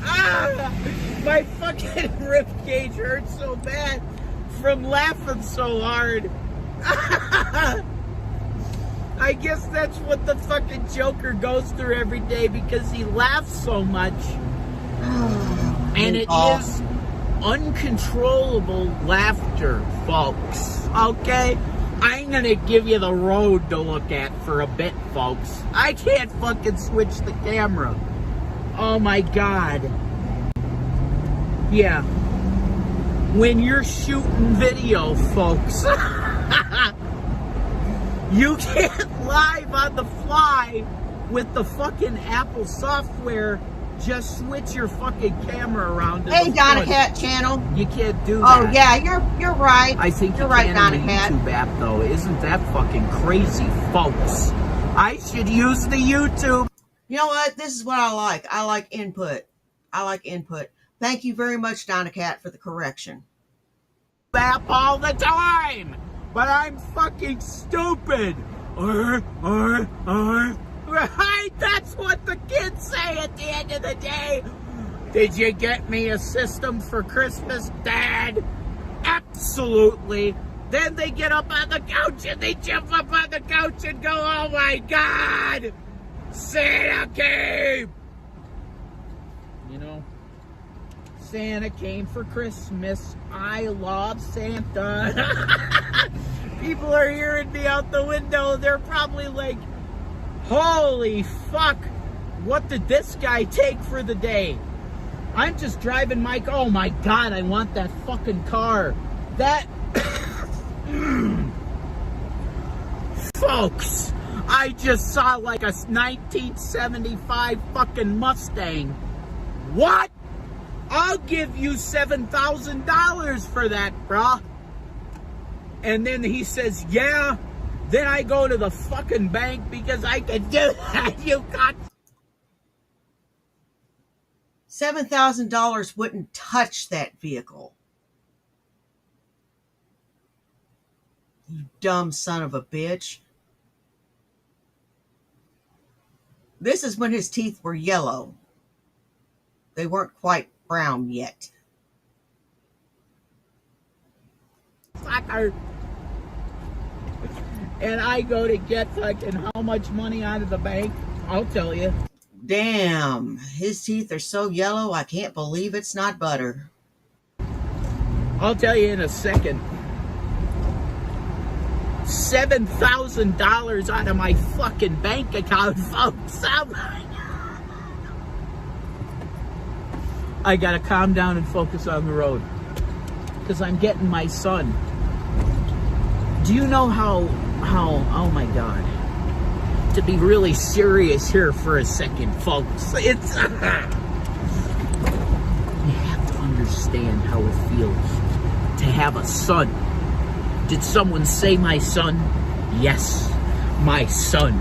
My fucking rib cage hurts so bad from laughing so hard. I guess that's what the fucking Joker goes through every day, because he laughs so much. And it is uncontrollable laughter, folks. Okay? I'm gonna give you the road to look at for a bit, folks. I can't fucking switch the camera. Oh my God. Yeah. When you're shooting video, folks, you can't live on the fly with the fucking Apple software. Just switch your fucking camera around. Hey, Donna Cat channel. You can't do that. Oh yeah, you're right. I think you're you right, can Donna on the Cat. YouTube app though. Isn't that fucking crazy, folks? I should use the YouTube. You know what? This is what I like. I like input. I like input. Thank you very much, Donna Cat, for the correction. App all the time, but I'm fucking stupid. Right? That's what the kids say at the end of the day. Did you get me a system for Christmas, Dad? Absolutely. Then they get up on the couch and they jump up on the couch and go, oh my God, Santa came. You know, Santa came for Christmas. I love Santa. People are hearing me out the window. They're probably like, holy fuck, what did this guy take for the day? I'm just driving my car. Oh my God, I want that fucking car. That... Folks, I just saw like a 1975 fucking Mustang. What? I'll give you $7,000 for that, bruh. And then he says, yeah. Then I go to the fucking bank because I can do that. You got... $7,000 wouldn't touch that vehicle. You dumb son of a bitch. This is when his teeth were yellow. They weren't quite brown yet. Fucker. And I go to get fucking how much money out of the bank? I'll tell you. Damn, his teeth are so yellow, I can't believe it's not butter. I'll tell you in a second. $7,000 out of my fucking bank account, folks. Oh my God. I gotta calm down and focus on the road, because I'm getting my son. Do you know how, oh my God, to be really serious here for a second, folks, it's, you have to understand. understand how it feels to have a son. Did someone say my son? Yes, my son.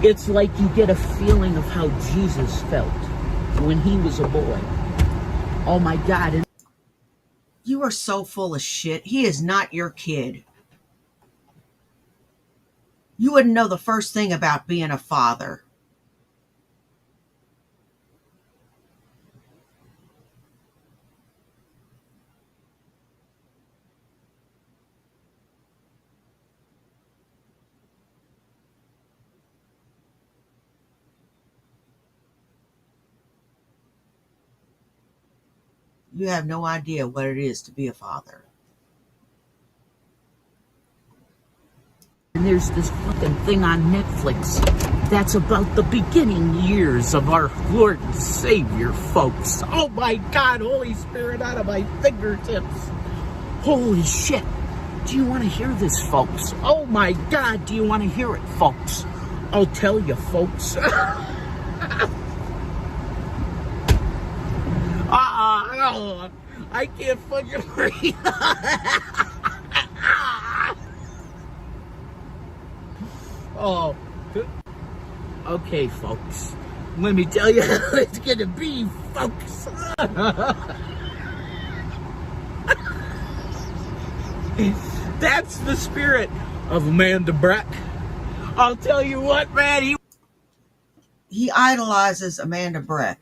It's like you get a feeling of how Jesus felt when he was a boy. Oh my God. You are so full of shit. He is not your kid. You wouldn't know the first thing about being a father. You have no idea what it is to be a father. And there's this fucking thing on Netflix that's about the beginning years of our Lord and Savior, folks. Oh my God, Holy Spirit out of my fingertips. Holy shit. Do you want to hear this, folks? Oh my God, do you want to hear it, folks? I'll tell you, folks. I can't fucking breathe. Oh, okay, folks. Let me tell you how it's gonna be, folks. That's the spirit of Amanda Breck. I'll tell you what, man. He idolizes Amanda Breck,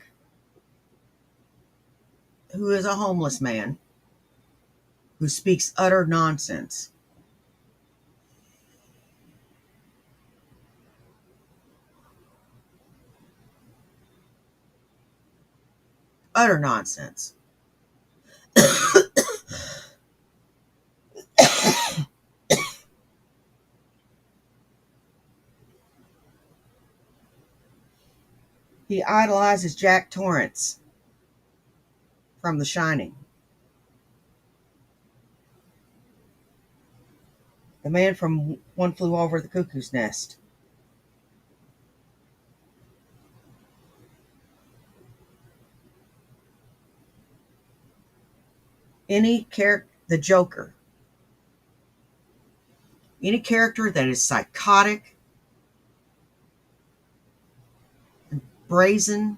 who is a homeless man who speaks utter nonsense. Utter nonsense. He idolizes Jack Torrance from The Shining. The man from One Flew Over the Cuckoo's Nest. Any character, the Joker. Any character that is psychotic, and brazen,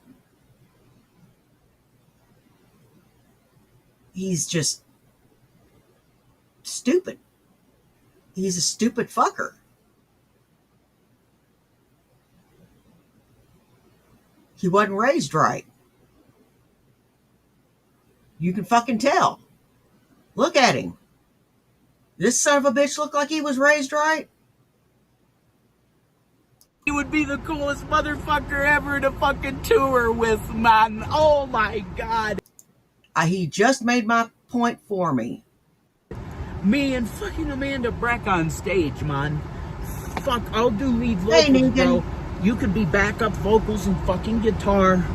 he's just stupid. He's a stupid fucker. He wasn't raised right. You can fucking tell. Look at him. This son of a bitch looked like he was raised right. He would be the coolest motherfucker ever to fucking tour with, man. Oh my God. He just made my point for me. Me and fucking Amanda Breck on stage, man. Fuck, I'll do lead vocals, Hey, Negan. bro. You could be backup vocals and fucking guitar.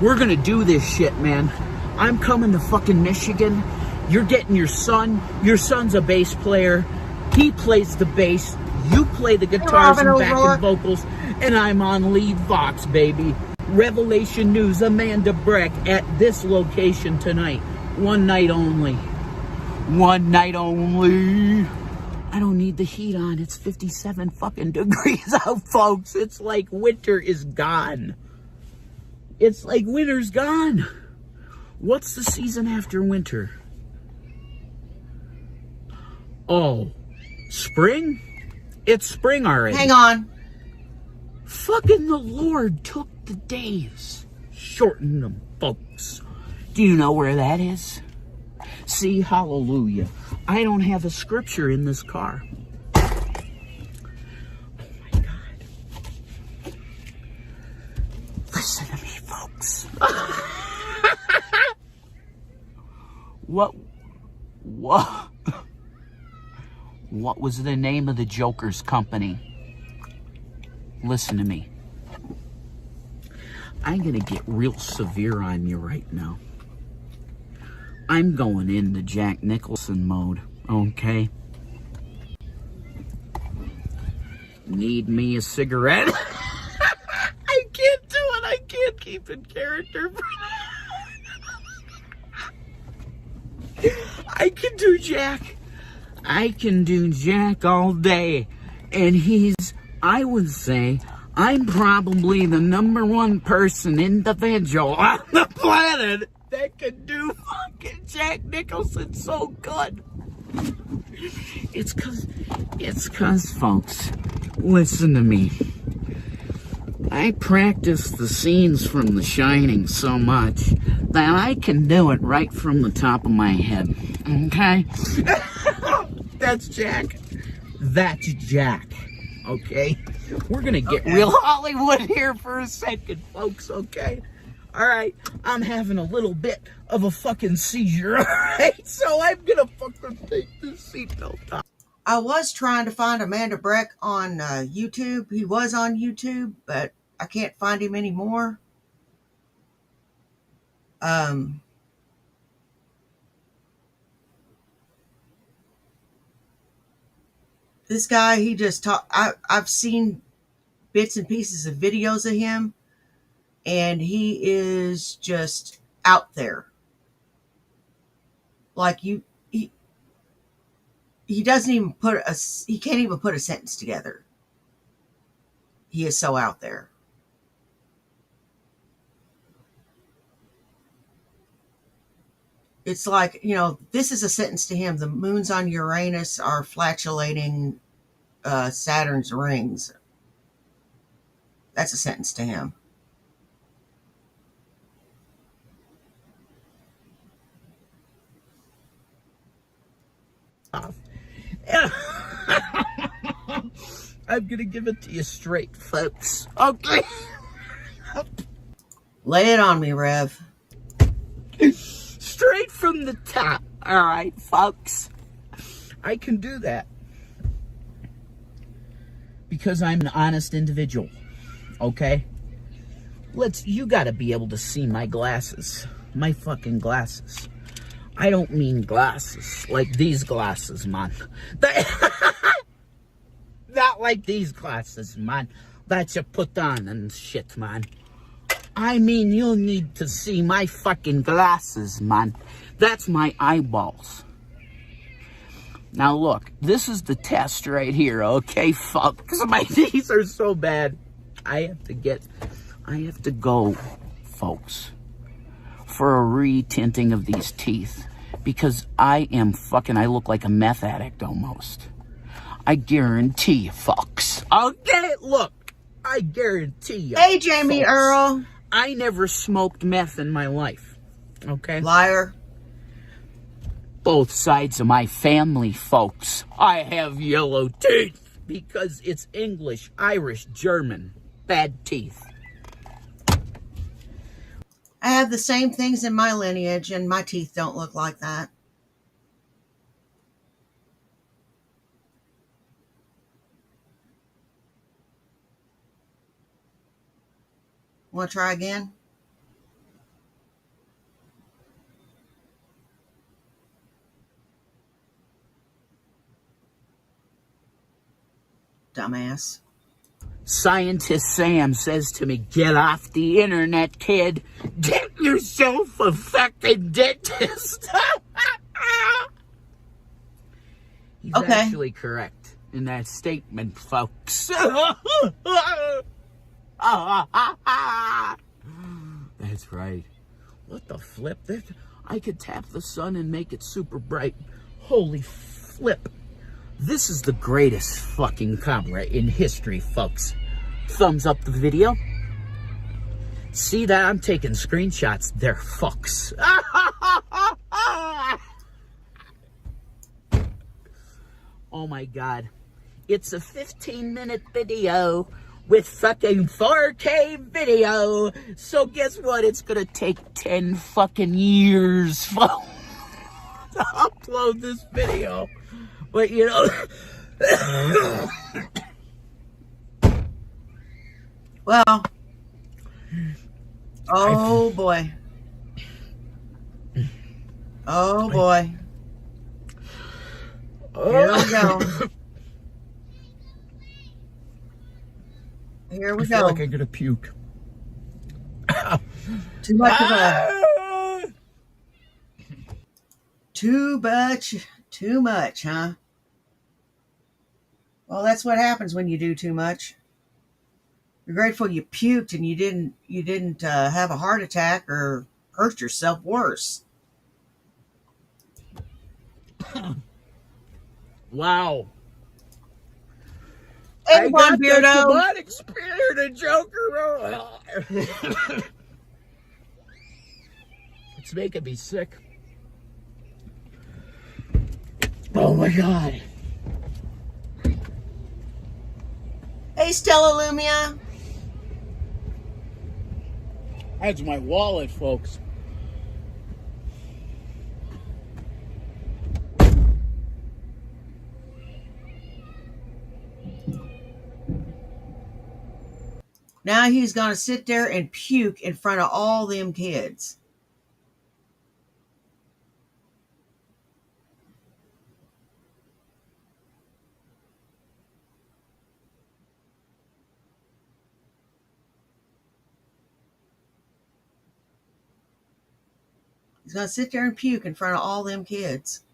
We're gonna do this shit, man. I'm coming to fucking Michigan. You're getting your son. Your son's a bass player. He plays the bass. You play the guitars and backing vocals. And I'm on lead vox, baby. Revelation News, Amanda Breck at this location tonight. One night only. One night only. I don't need the heat on. It's 57 fucking degrees out, folks. It's like winter is gone. It's like winter's gone. What's the season after winter? Oh, spring? It's spring already. Hang on. Fucking the Lord took the days, shortened them, folks. Do you know where that is? See, hallelujah. I don't have a scripture in this car. Oh my God. Listen to me, folks. What was the name of the Joker's company? Listen to me. I'm gonna get real severe on you right now. I'm going into Jack Nicholson mode, okay? Need me a cigarette? I can't do it. I can't keep in character. I can do Jack. I can do Jack all day. And I would say, I'm probably the #1 individual on the planet that can do fucking Jack Nicholson so good. It's cause, folks, listen to me. I practice the scenes from The Shining so much that I can do it right from the top of my head. Okay? That's Jack. That's Jack. Okay? We're gonna get real Hollywood here for a second, folks, okay? Alright, I'm having a little bit of a fucking seizure, alright? So I'm gonna fucking take this seatbelt off. I was trying to find Amanda Breck on YouTube. He was on YouTube, but I can't find him anymore. This guy, he just talk. I've seen bits and pieces of videos of him, and he is just out there. Like he doesn't even he can't even put a sentence together. He is so out there. It's like, this is a sentence to him. The moons on Uranus are flatulating Saturn's rings. That's a sentence to him. I'm gonna give it to you straight, folks. Okay. Lay it on me, Rev. Straight from the top. All right, folks. I can do that because I'm an honest individual. Okay? You gotta be able to see my glasses. My fucking glasses. I don't mean glasses like these glasses, man. Not like these glasses, man, that you put on and shit, man. I mean, you need to see my fucking glasses, man. That's my eyeballs. Now look, this is the test right here, okay, folks? My teeth are so bad. I have to go, folks, for a re-tinting of these teeth because I look like a meth addict almost. I guarantee you, folks. Okay, look, I guarantee you. Hey, Jamie folks, Earl. I never smoked meth in my life. Okay? Liar. Both sides of my family, folks. I have yellow teeth because it's English, Irish, German. Bad teeth. I have the same things in my lineage, and my teeth don't look like that. Want to try again? Dumbass. Scientist Sam says to me, get off the internet, kid. Get yourself a fucking dentist. He's actually correct in that statement, folks. That's right. What the flip? I could tap the sun and make it super bright. Holy flip. This is the greatest fucking camera in history, folks. Thumbs up the video. See that? I'm taking screenshots there, folks. Oh my God. It's a 15-minute video with fucking 4K video. So guess what? It's gonna take 10 fucking years to upload this video. But you know, well, oh boy. Oh boy. Here we go. Here we I feel go. like I'm gonna puke. Too much of a Too much, huh? Well, that's what happens when you do too much. You're grateful you puked and you didn't have a heart attack or hurt yourself worse. Wow. Hey, I Juan got the Beardo. demonic spirit of Joker. It's making me sick. Oh my God. Hey, Stella Lumia. That's my wallet, folks. Now he's going to sit there and puke in front of all them kids. He's going to sit there and puke in front of all them kids.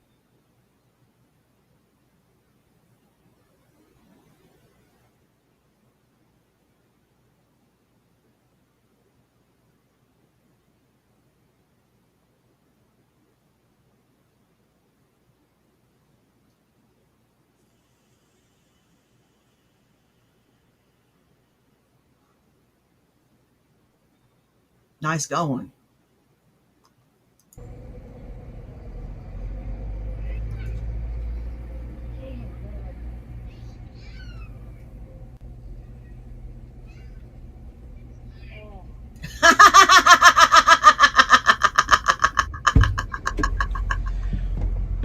Nice going.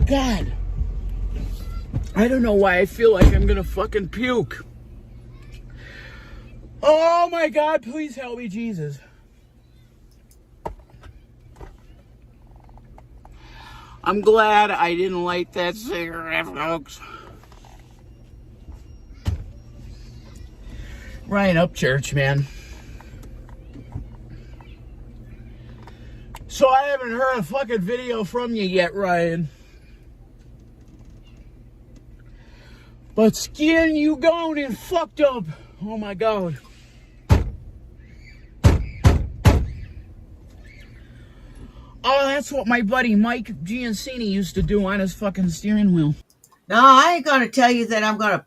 God. I don't know why I feel like I'm gonna fucking puke. Oh my God, please help me, Jesus. I'm glad I didn't light that cigarette, folks. Ryan Upchurch, man. So I haven't heard a fucking video from you yet, Ryan. But skin, you gone and fucked up. Oh my God. Oh, that's what my buddy Mike Giancini used to do on his fucking steering wheel. No, I ain't going to tell you that I'm going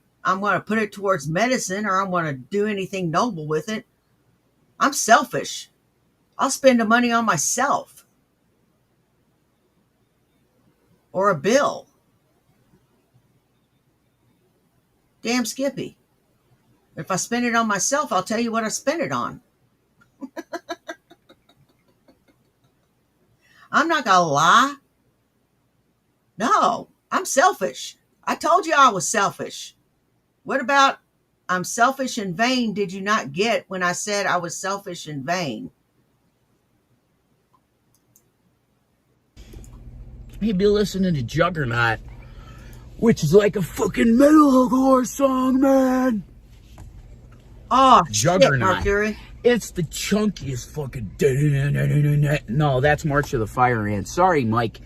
to put it towards medicine or I'm going to do anything noble with it. I'm selfish. I'll spend the money on myself or a bill. Damn Skippy. If I spend it on myself, I'll tell you what I spent it on. I'm not going to lie. No, I'm selfish. I told you I was selfish. What about I'm selfish and vain did you not get when I said I was selfish and vain? Maybe listening to Juggernaut, which is like a fucking metalcore song, man. Oh, Juggernaut. shit, Mercury. It's the chunkiest fucking... No, that's March of the Fire Ants. Sorry, Mike.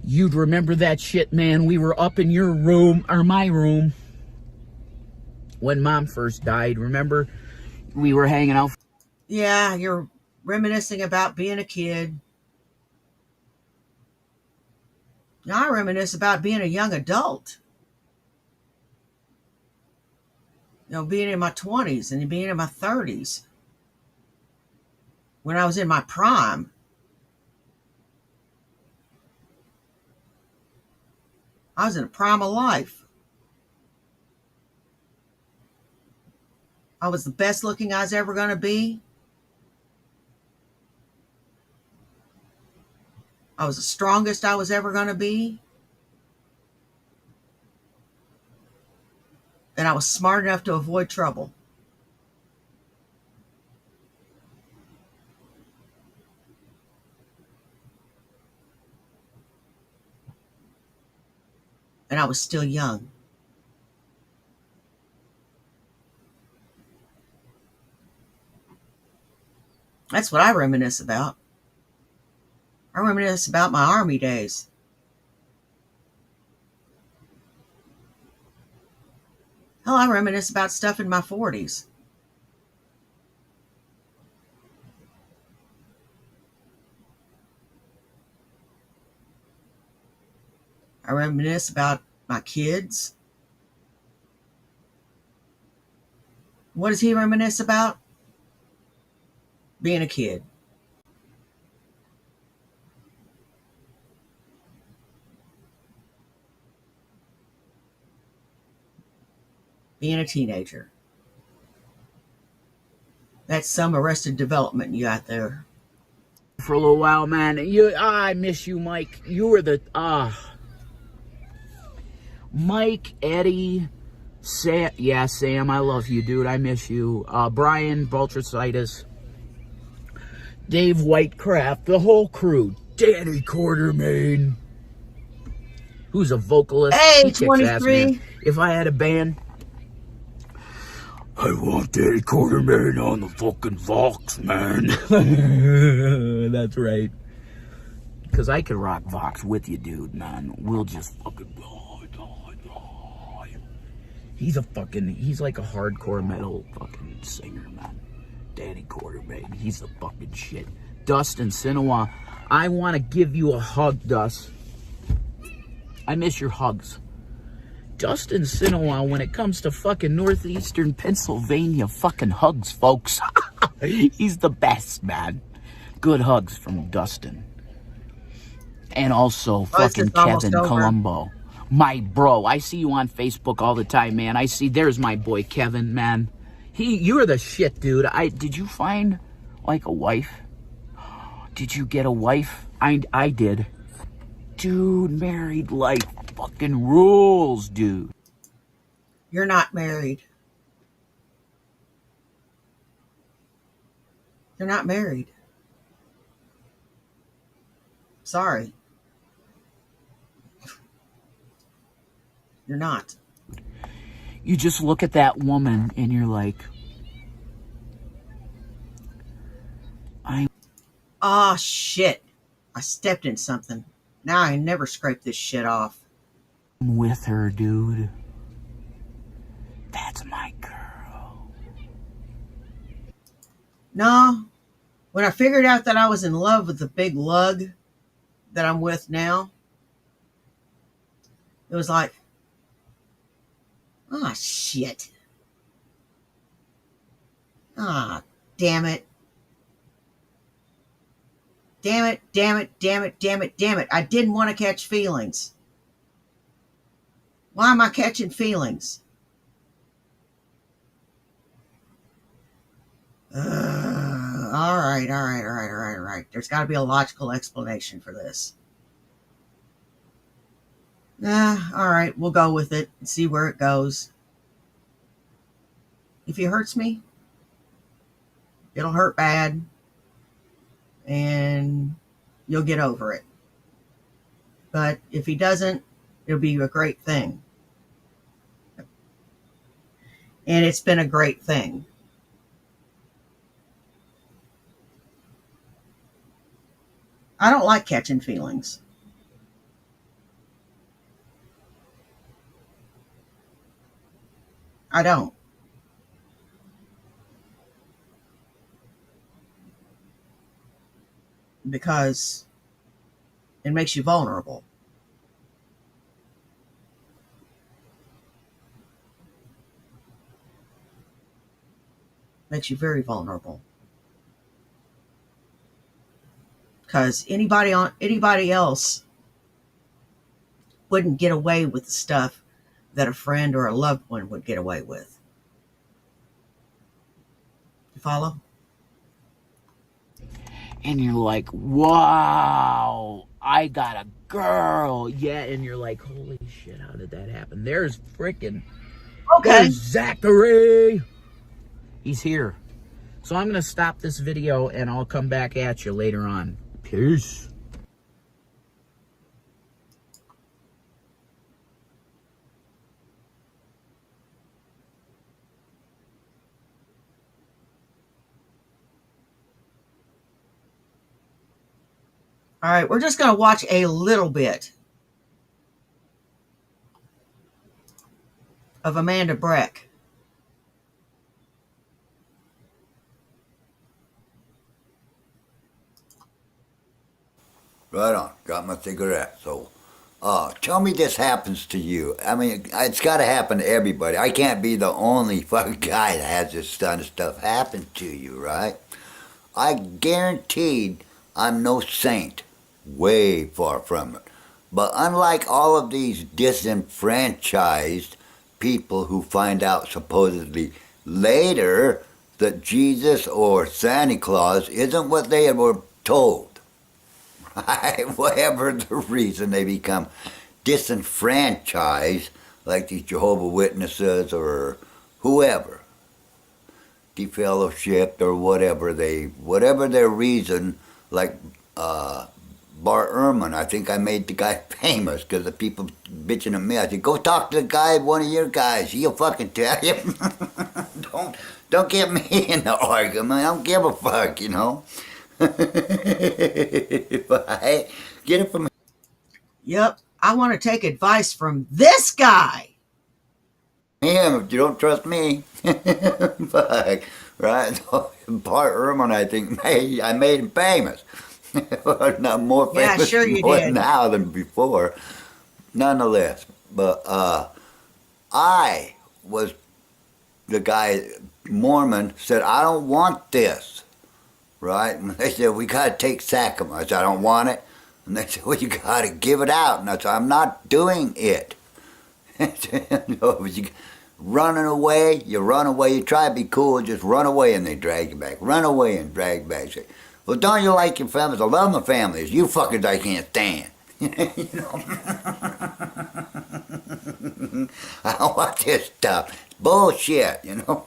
You'd remember that shit, man. We were up in your room, or my room, when Mom first died. Remember? We were hanging out. Yeah, you're reminiscing about being a kid. Now I reminisce about being a young adult. You know, being in my 20s and being in my 30s. When I was in my prime. I was in the prime of life. I was the best looking I was ever going to be. I was the strongest I was ever going to be. And I was smart enough to avoid trouble. And I was still young. That's what I reminisce about. I reminisce about my army days. Hell, I reminisce about stuff in my 40s. I reminisce about my kids. What does he reminisce about? Being a kid. Being a teenager. That's some Arrested Development you got there. For a little while, man. I miss you, Mike. You were the Mike, Eddie, Sam. Yeah, Sam, I love you, dude. I miss you. Brian, Baltricitis, Dave Whitecraft, the whole crew. Danny Quartermain, who's a vocalist. Hey, He kicks ass, man. 23. If I had a band, I want Danny Quartermain on the fucking Vox, man. That's right. Because I could rock Vox with you, dude, man. We'll just fucking... He's like a hardcore metal fucking singer, man. Danny Quartermain, he's the fucking shit. Dustin Sinawa, I want to give you a hug, Dust. I miss your hugs. Dustin Sinawa, when it comes to fucking northeastern Pennsylvania fucking hugs, folks. He's the best, man. Good hugs from Dustin. And also fucking Kevin Colombo. My bro, I see you on Facebook all the time, man. I see, there's my boy Kevin, man. You're the shit, dude. Did you find, like, a wife? Did you get a wife? I did. Dude, married life fucking rules, dude. You're not married. You're not married. Sorry. You're not. You just look at that woman and you're like, Ah, shit. I stepped in something. Now I never scrape this shit off. I'm with her, dude. That's my girl. No. When I figured out that I was in love with the big lug that I'm with now, it was like, ah, shit. Ah, damn it. Damn it, damn it, damn it, damn it, damn it. I didn't want to catch feelings. Why am I catching feelings? All right. There's got to be a logical explanation for this. All right, we'll go with it and see where it goes. If he hurts me, it'll hurt bad, and you'll get over it. But if he doesn't, it'll be a great thing. And it's been a great thing. I don't like catching feelings. I don't. Because it makes you vulnerable. Makes you very vulnerable. Because anybody else wouldn't get away with the stuff that a friend or a loved one would get away with. You follow? And you're like, wow, I got a girl. Yeah, and you're like, holy shit, how did that happen? There's freaking, there's Zachary. He's here. So I'm going to stop this video and I'll come back at you later on. Peace. All right, we're just going to watch a little bit of Amanda Breck. Right on. Got my cigarette. So, tell me this happens to you. I mean, it's got to happen to everybody. I can't be the only fucking guy that has this kind of stuff happen to you, right? I guaranteed I'm no saint. Way far from it. But unlike all of these disenfranchised people who find out supposedly later that Jesus or Santa Claus isn't what they were told, whatever the reason they become disenfranchised, like these Jehovah Witnesses or whoever, defellowshipped or whatever their reason, like Bart Ehrman. I think I made the guy famous because the people bitching at me. I said, go talk to the guy, one of your guys. He'll fucking tell you. don't get me in the argument. I don't give a fuck, you know. But I get it from Yep, I want to take advice from this guy. him if you don't trust me. Fuck, right? So, Bart Ehrman, I think, I made him famous. Not more Yeah, famous sure you more did. now than before. Nonetheless, but I was the guy. Mormon said, I don't want this. Right? And they said, we got to take sacrament. I said, I don't want it. And they said, well, you got to give it out. And I said, I'm not doing it. You running away, you run away, you try to be cool, just run away and they drag you back. Run away and drag back. Say, well, don't you like your families? I love my families. You fuckers I can't stand. You know? I don't want this stuff. It's bullshit, you know?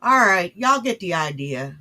All right, y'all get the idea.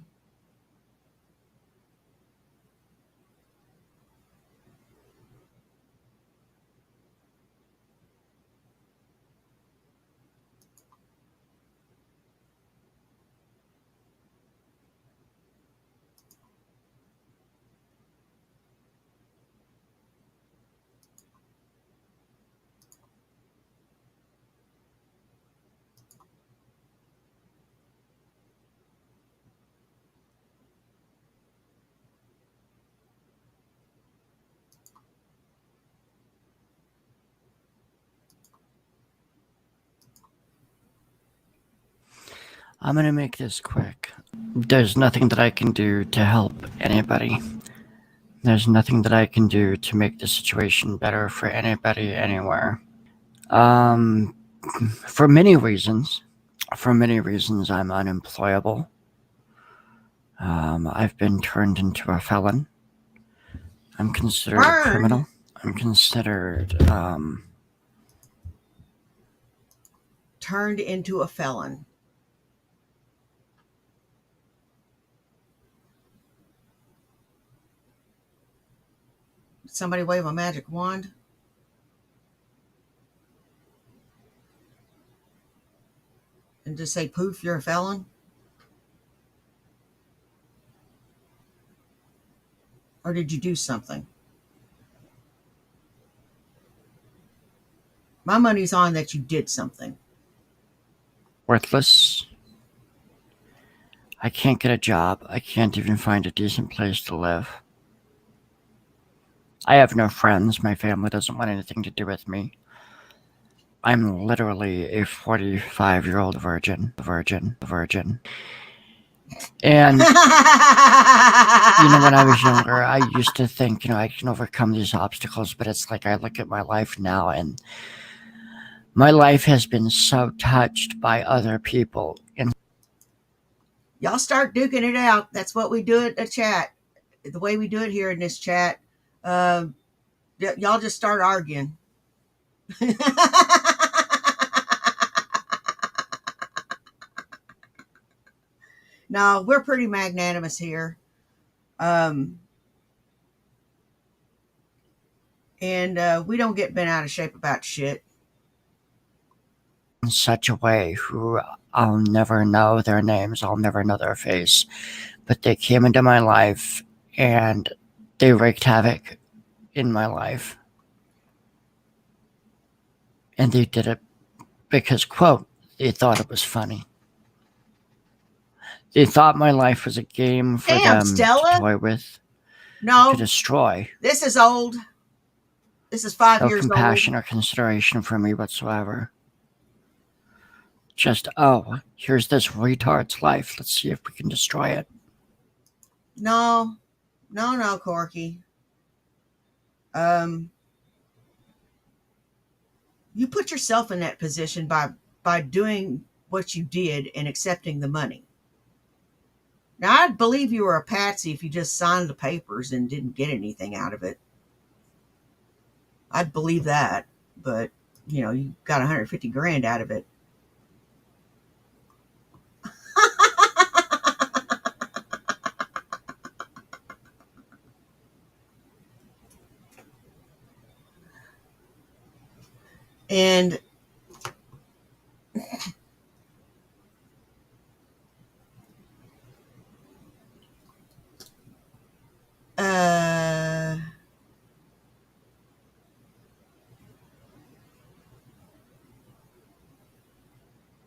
I'm gonna make this quick. There's nothing that I can do to help anybody. There's nothing that I can do to make the situation better for anybody anywhere. For many reasons. I'm unemployable. I've been turned into a felon. I'm considered a criminal. I'm considered, Turned into a felon. Did somebody wave a magic wand? And just say, poof, you're a felon? Or did you do something? My money's on that you did something. worthless. I can't get a job. I can't even find a decent place to live. I have no friends. My family doesn't want anything to do with me. I'm literally a 45-year-old virgin. And, when I was younger, I used to think, I can overcome these obstacles, but it's like I look at my life now and my life has been so touched by other people. And Y'all start duking it out. That's what we do at a chat. The way we do it here in this chat. Y'all just start arguing. No, we're pretty magnanimous here. And we don't get bent out of shape about shit. in such a way who I'll never know their names, I'll never know their face, but they came into my life and they wreaked havoc in my life. And they did it because, quote, they thought it was funny. They thought my life was a game for Damn, them Stella. to toy with, No, to destroy. this is old. This is 5 No years compassion old. or consideration for me whatsoever. Just, oh, here's this retard's life. Let's see if we can destroy it. No, Corky. You put yourself in that position by doing what you did and accepting the money. Now, I'd believe you were a patsy if you just signed the papers and didn't get anything out of it. I'd believe that, but you got 150 grand out of it. And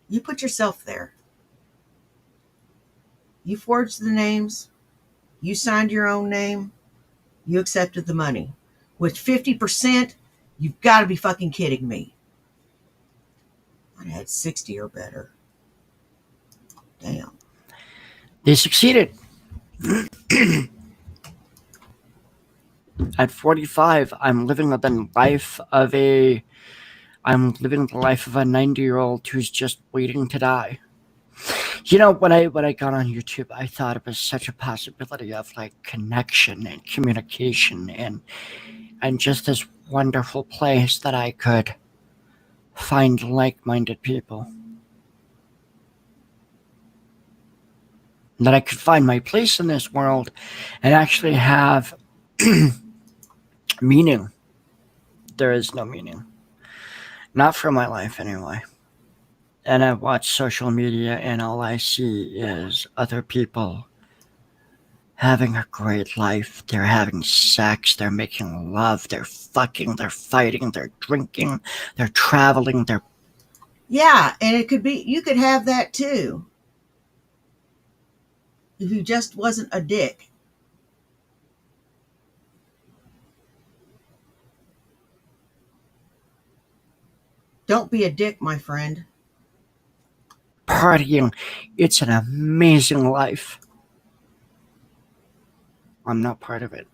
you put yourself there. You forged the names. You signed your own name. You accepted the money. With 50%, you've got to be fucking kidding me. I'd had 60 or better. Damn. They succeeded. At 45, I'm living the life of a 90-year-old who's just waiting to die. When I got on YouTube, I thought it was such a possibility of like connection and communication and just this wonderful place that I could find like-minded people. That I could find my place in this world and actually have meaning. There is no meaning. Not for my life, anyway. And I watch social media, and all I see is other people having a great life. They're having sex, they're making love, they're fucking, they're fighting, they're drinking, they're traveling, they're... Yeah, and it could be, you could have that too. If you just wasn't a dick. Don't be a dick, my friend. partying. It's an amazing life. I'm not part of it.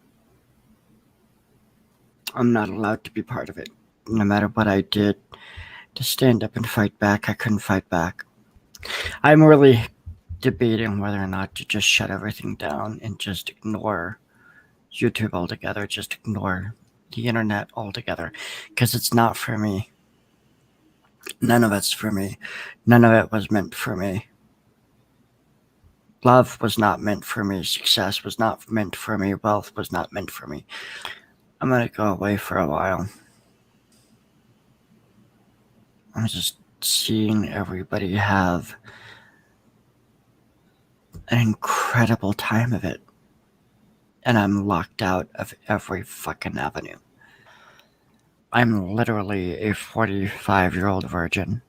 I'm not allowed to be part of it. No matter what I did to stand up and fight back, I couldn't fight back. I'm really debating whether or not to just shut everything down and just ignore YouTube altogether, just ignore the internet altogether, because it's not for me. None of it's for me. None of it was meant for me. Love was not meant for me. Success was not meant for me. Wealth was not meant for me. I'm going to go away for a while. I'm just seeing everybody have an incredible time of it. And I'm locked out of every fucking avenue. I'm literally a 45-year-old virgin.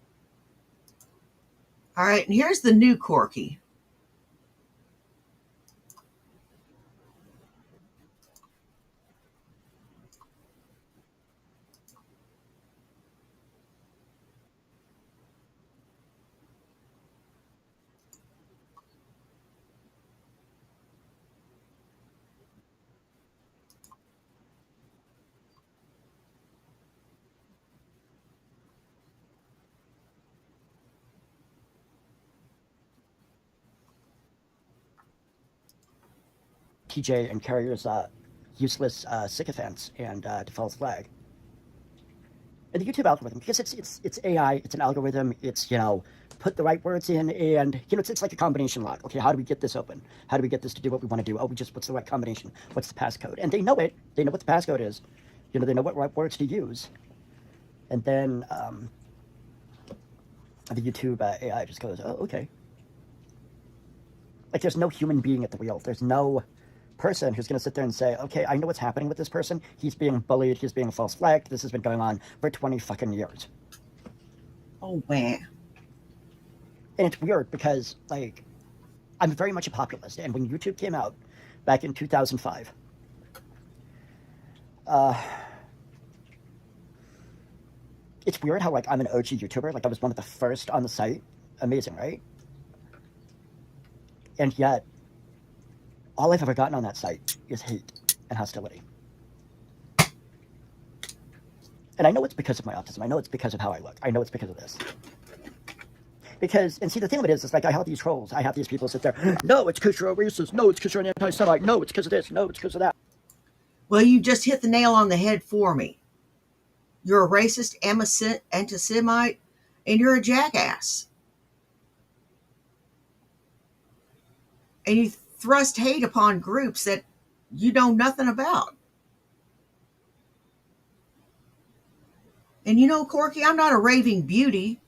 All right, and here's the new Corky. TJ and Carrier's useless sycophants and the false flag. And the YouTube algorithm, because it's AI, it's an algorithm, it's, put the right words in, and, it's like a combination lock. Okay, how do we get this open? How do we get this to do what we want to do? Oh, what's the right combination? What's the passcode? And they know it. They know what the passcode is. They know what right words to use. And then the YouTube AI just goes, oh, okay. Like, there's no human being at the wheel. There's no person who's going to sit there and say, okay, I know what's happening with this person. He's being bullied. He's being false flagged. This has been going on for 20 fucking years. Oh, man. And it's weird because, like, I'm very much a populist. And when YouTube came out back in 2005, it's weird how, like, I'm an OG YouTuber. Like, I was one of the first on the site. Amazing, right? And yet, all I've ever gotten on that site is hate and hostility. And I know it's because of my autism. I know it's because of how I look. I know it's because of this. Because, and see, the thing of it is like, I have these trolls. I have these people sit there, no, it's because you're a racist. No, it's because you're an anti-Semite. No, it's because of this. No, it's because of that. Well, you just hit the nail on the head for me. You're a racist, anti-Semite, and you're a jackass. And you thrust hate upon groups that you know nothing about. And you know, Corky, I'm not a raving beauty,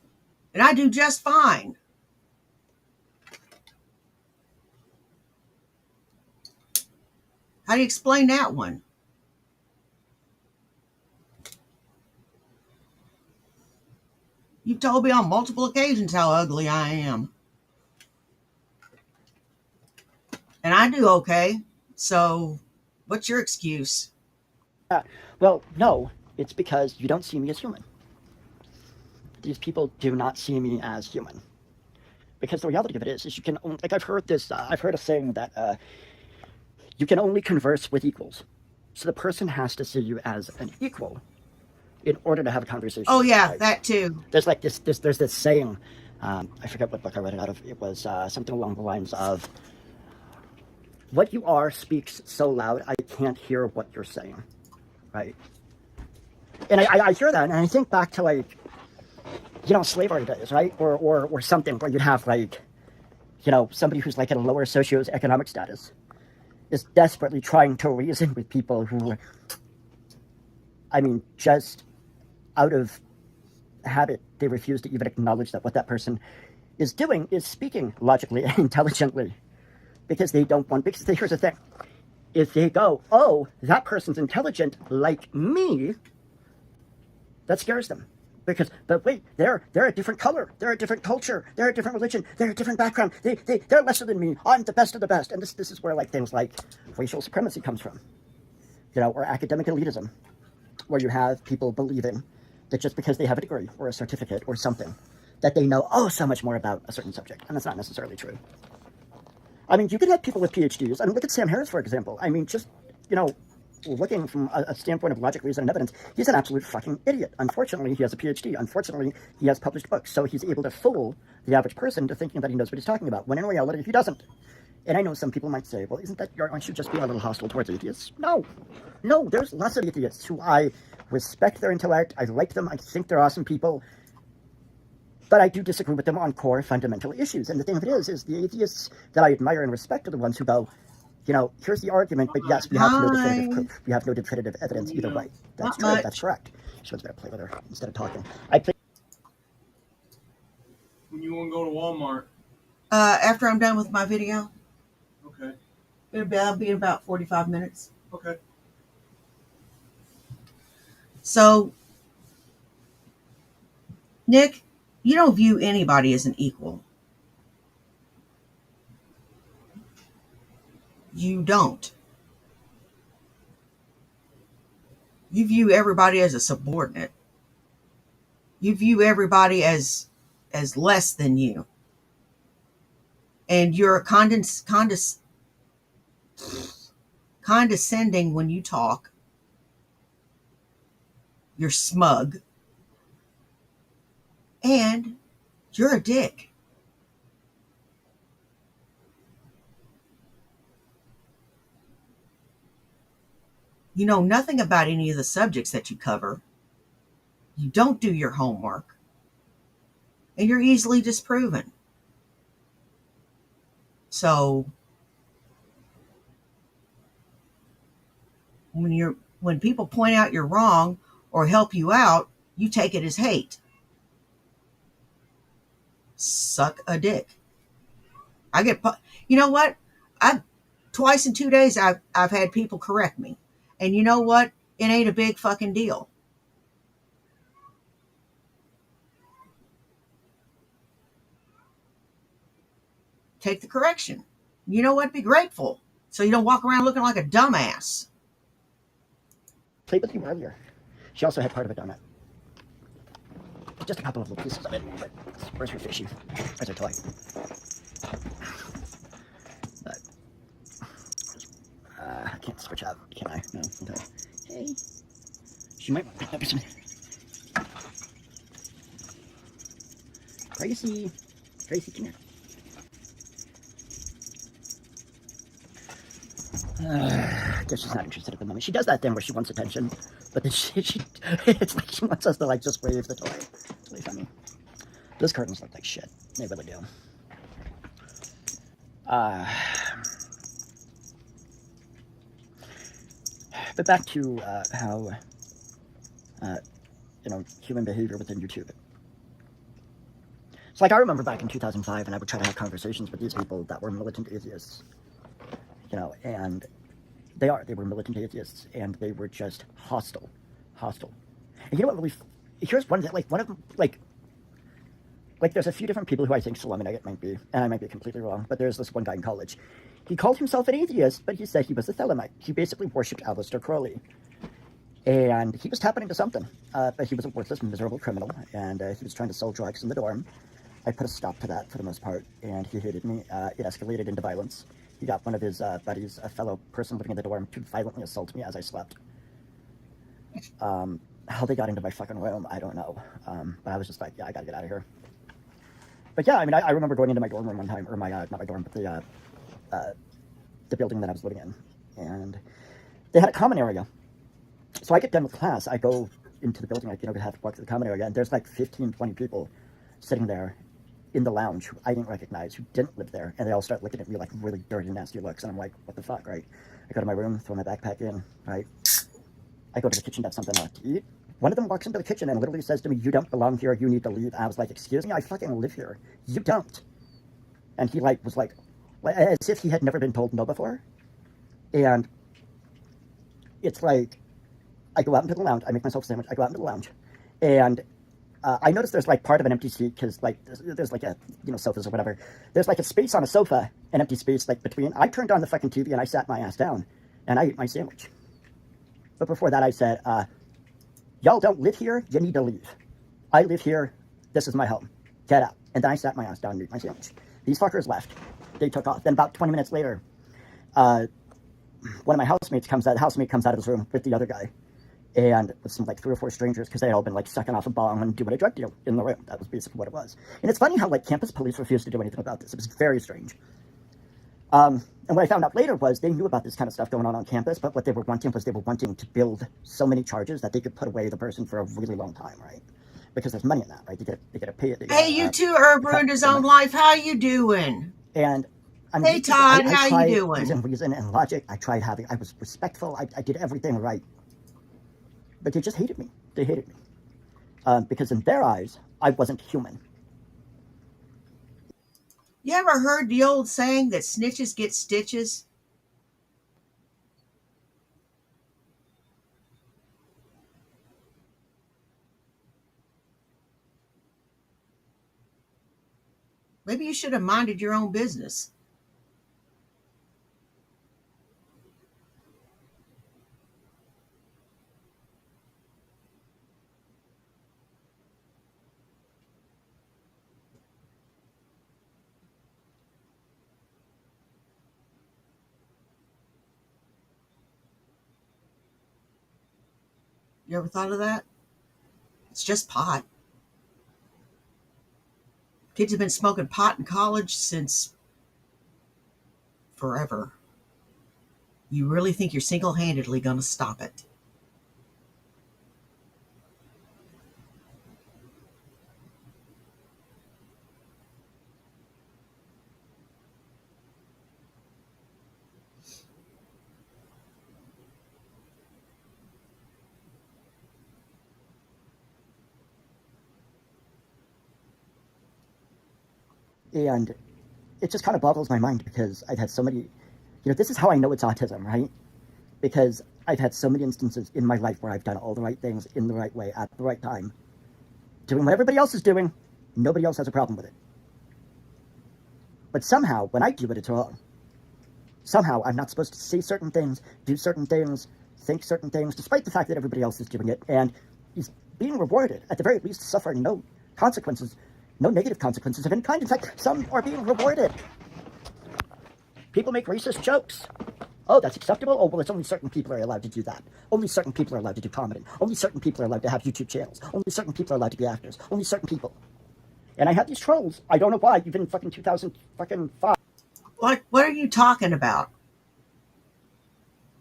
and I do just fine. How do you explain that one? You've told me on multiple occasions how ugly I am. And I do okay. So, what's your excuse? Well, no, it's because you don't see me as human. These people do not see me as human. Because the reality of it is you can only, like I've heard a saying that you can only converse with equals. So the person has to see you as an equal in order to have a conversation. Oh, yeah, right? that too. There's like there's this saying, I forget what book I read it out of. It was something along the lines of, what you are speaks so loud, I can't hear what you're saying, right? And I hear that, and I think back to, like, you know, slavery days, right? Or something where you'd have, like, you know, somebody who's like in a lower socioeconomic status is desperately trying to reason with people who, I mean, just out of habit, they refuse to even acknowledge that what that person is doing is speaking logically and intelligently, because they don't want, because here's the thing, if they go, oh, that person's intelligent like me, that scares them. Because, but wait, they're a different color, they're a different culture, they're a different religion, they're a different background, they're lesser than me, I'm the best of the best. And this is where, like, things like racial supremacy comes from, you know, or academic elitism, where you have people believing that just because they have a degree or a certificate or something, that they know, oh, so much more about a certain subject, and that's not necessarily true. I mean, you could have people with PhDs. I mean, look at Sam Harris, for example. I mean, just, you know, looking from a standpoint of logic, reason, and evidence, he's an absolute fucking idiot. Unfortunately, he has a PhD. Unfortunately, he has published books. So he's able to fool the average person into thinking that he knows what he's talking about, when in reality, he doesn't. And I know some people might say, well, aren't you just being a little hostile towards atheists? No. No, there's lots of atheists who I respect their intellect. I like them. I think they're awesome people. But I do disagree with them on core fundamental issues. And the thing of it is the atheists that I admire and respect are the ones who go, you know, here's the argument, but yes, we have no definitive proof. We have no definitive evidence either way. That's true. That's correct. She wants me to play with her instead of talking. When you want to go to Walmart? After I'm done with my video. Okay. It'll be about 45 minutes. Okay. So, Nick, you don't view anybody as an equal. You don't. You view everybody as a subordinate. You view everybody as less than you. And you're condescending when you talk. You're smug. And you're a dick. You know nothing about any of the subjects that you cover. You don't do your homework. And you're easily disproven. So, when people point out you're wrong or help you out, you take it as hate. Suck a dick. You know what? Twice in 2 days I've had people correct me. And you know what? It ain't a big fucking deal. take the correction. You know what? Be grateful. So you don't walk around looking like a dumbass. Played with you earlier. She also had part of a donut. Just a couple of little pieces of it. But where's her fishy? Where's her toy? But I can't switch out, can I? No. Okay. Hey. She might pick up some. Tracy, come here. I guess she's not interested at the moment. She does that thing where she wants attention, but then it's like she wants us to like just wave the toy. It's really funny. Those curtains look like shit. They really do. But back to how human behavior within YouTube. So like I remember back in 2005, and I would try to have conversations with these people that were militant atheists. And they were militant atheists, and they were just hostile. And you know what really, here's one that, like, one of them, like, there's a few different people who I think Salaminate might be, and I might be completely wrong, but there's this one guy in college. He called himself an atheist, but he said he was a Thelemite. He basically worshipped Aleister Crowley. And he was tapping into something, but he was a worthless, miserable criminal, and he was trying to sell drugs in the dorm. I put a stop to that for the most part, and he hated me. It escalated into violence. He got one of his buddies, a fellow person living in the dorm, to violently assault me as I slept. How they got into my fucking room, I don't know. But I was just like, yeah, I gotta get out of here. But yeah, I mean, I remember going into my dorm room one time, or not my dorm, but the building that I was living in. And they had a common area. So I get done with class, I go into the building, to have to walk to the common area, and there's like 15, 20 people sitting there in the lounge who I didn't recognize, who didn't live there, and they all start looking at me like really dirty, nasty looks, and I'm like, what the fuck, right? I go to my room, throw my backpack in, right? I go to the kitchen to have something left to eat. One of them walks into the kitchen and literally says to me, you don't belong here, you need to leave. And I was like, excuse me, I fucking live here. You don't. And he was like, as if he had never been told no before. And it's like, I go out into the lounge, I make myself a sandwich, I go out into the lounge, and I noticed there's like part of an empty seat, because like there's like a, sofas or whatever. There's like a space on a sofa, an empty space like between. I turned on the fucking TV and I sat my ass down and I ate my sandwich. But before that I said, y'all don't live here, you need to leave. I live here, this is my home, get out. And then I sat my ass down and ate my sandwich. These fuckers left, they took off. Then about 20 minutes later, one of my housemates comes out of his room with the other guy. And with some like 3 or 4 strangers, because they had all been like sucking off a bong and doing a drug deal in the room. That was basically what it was. And it's funny how like campus police refused to do anything about this. It was very strange. And what I found out later was they knew about this kind of stuff going on campus, but what they were wanting to build so many charges that they could put away the person for a really long time, right? Because there's money in that, right? They get to pay it. Hey, you too, Herb ruined his own life. How you doing? And I mean, hey, Todd, how you doing? Using reason and logic. I was respectful. I did everything right. But they just hated me. They hated me. Because in their eyes, I wasn't human. You ever heard the old saying that snitches get stitches? Maybe you should have minded your own business. You ever thought of that? It's just pot. Kids have been smoking pot in college since forever. You really think you're single-handedly going to stop it? And it just kind of boggles my mind, because I've had so many, this is how I know it's autism, right? Because I've had so many instances in my life where I've done all the right things in the right way at the right time, doing what everybody else is doing. Nobody else has a problem with it. But somehow, when I do it, it's wrong. Somehow, I'm not supposed to say certain things, do certain things, think certain things, despite the fact that everybody else is doing it, and he's being rewarded, at the very least, suffering no consequences, no negative consequences of any kind. In fact, some are being rewarded. People make racist jokes. Oh, that's acceptable? Oh, well, it's only certain people are allowed to do that. Only certain people are allowed to do comedy. Only certain people are allowed to have YouTube channels. Only certain people are allowed to be actors. Only certain people. And I have these trolls. I don't know why, even in fucking 2005. What are you talking about?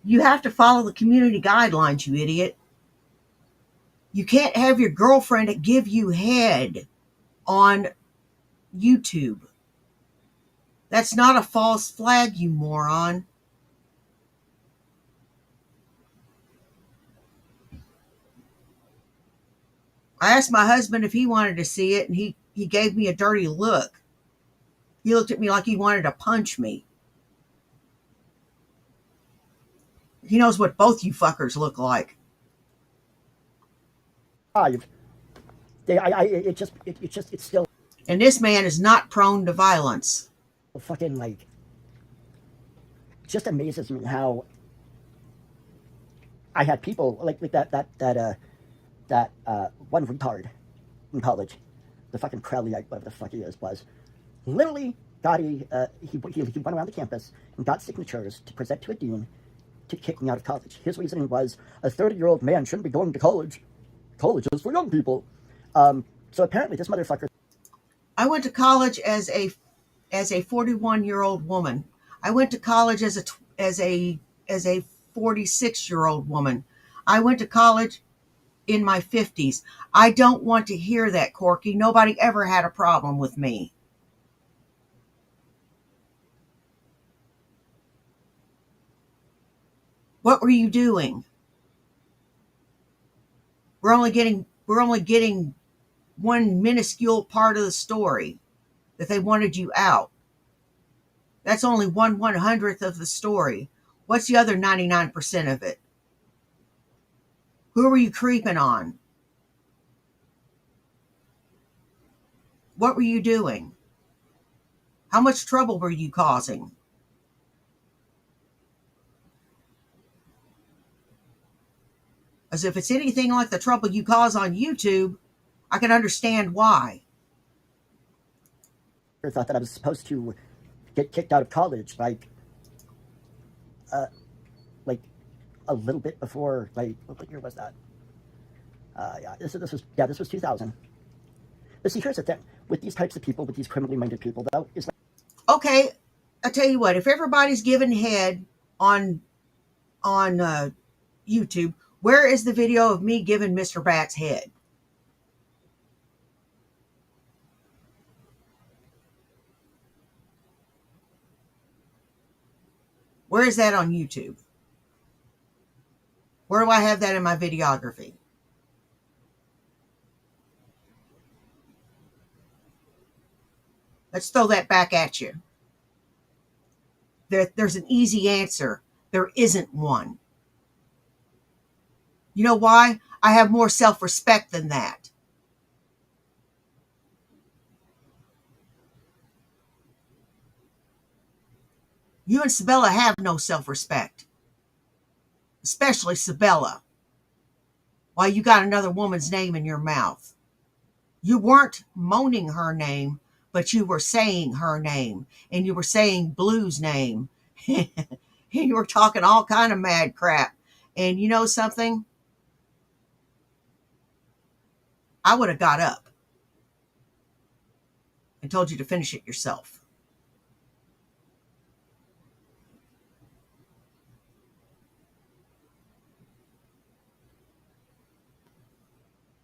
You have to follow the community guidelines, you idiot. You can't have your girlfriend give you head on YouTube. That's not a false flag, you moron. I asked my husband if he wanted to see it, and he gave me a dirty look. He looked at me like he wanted to punch me. He knows what both you fuckers look like. It's still And this man is not prone to violence. fucking like, it just amazes me how I had people like that one retard in college, the fucking Crowleyite, whatever the fuck he is, was literally he went around the campus and got signatures to present to a dean to kick me out of college. His reasoning was a 30-year-old man shouldn't be going to college. College is for young people. So apparently this motherfucker. I went to college as a 41-year-old woman. I went to college as a 46-year-old woman. I went to college in my 50s. I don't want to hear that, Corky. Nobody ever had a problem with me. What were you doing? We're only getting one minuscule part of the story, that they wanted you out. That's only 1/100th of the story. What's the other 99% of it? Who were you creeping on? What were you doing? How much trouble were you causing? As if it's anything like the trouble you cause on YouTube, I can understand why. I thought that I was supposed to get kicked out of college, like a little bit before, like, what year was that? This was 2000. But see, here's the thing with these types of people, with these criminally minded people, though, is like, Okay, I tell you what, if everybody's giving head on YouTube, where is the video of me giving Mr. Bat's head? Where is that on YouTube? Where do I have that in my videography? Let's throw that back at you. There's an easy answer. There isn't one. You know why? I have more self-respect than that. You and Sabella have no self-respect. Especially Sabella. Why, you got another woman's name in your mouth. You weren't moaning her name, but you were saying her name. And you were saying Blue's name. And you were talking all kind of mad crap. And you know something? I would have got up and told you to finish it yourself.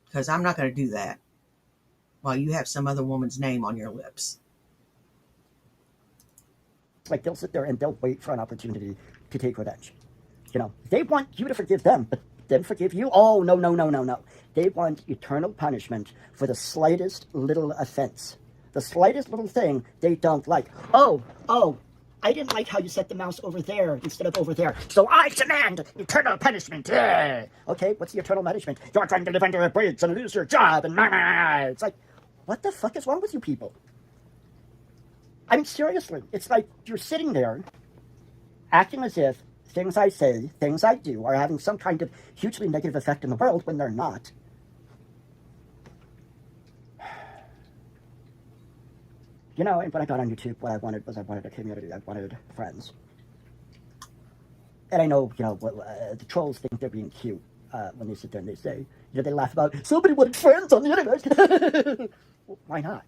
Because I'm not going to do that while you have some other woman's name on your lips. like they'll sit there and they'll wait for an opportunity to take revenge. You know, they want you to forgive them, but them forgive you? Oh, no, no, no, no, no. They want eternal punishment for the slightest little offense. The slightest little thing they don't like. Oh, I didn't like how you set the mouse over there instead of over there. So I demand eternal punishment. Yeah. Okay, what's the eternal punishment? You're trying to live under a bridge and lose your job and it's like, what the fuck is wrong with you people? I mean, seriously, it's like you're sitting there acting as if things I say, things I do, are having some kind of hugely negative effect in the world when they're not. You know, and when I got on YouTube, what I wanted was I wanted a community. I wanted friends. And I know, you know, the trolls think they're being cute when they sit there and they say, you know, they laugh about, somebody wanted friends on the internet. Well, why not?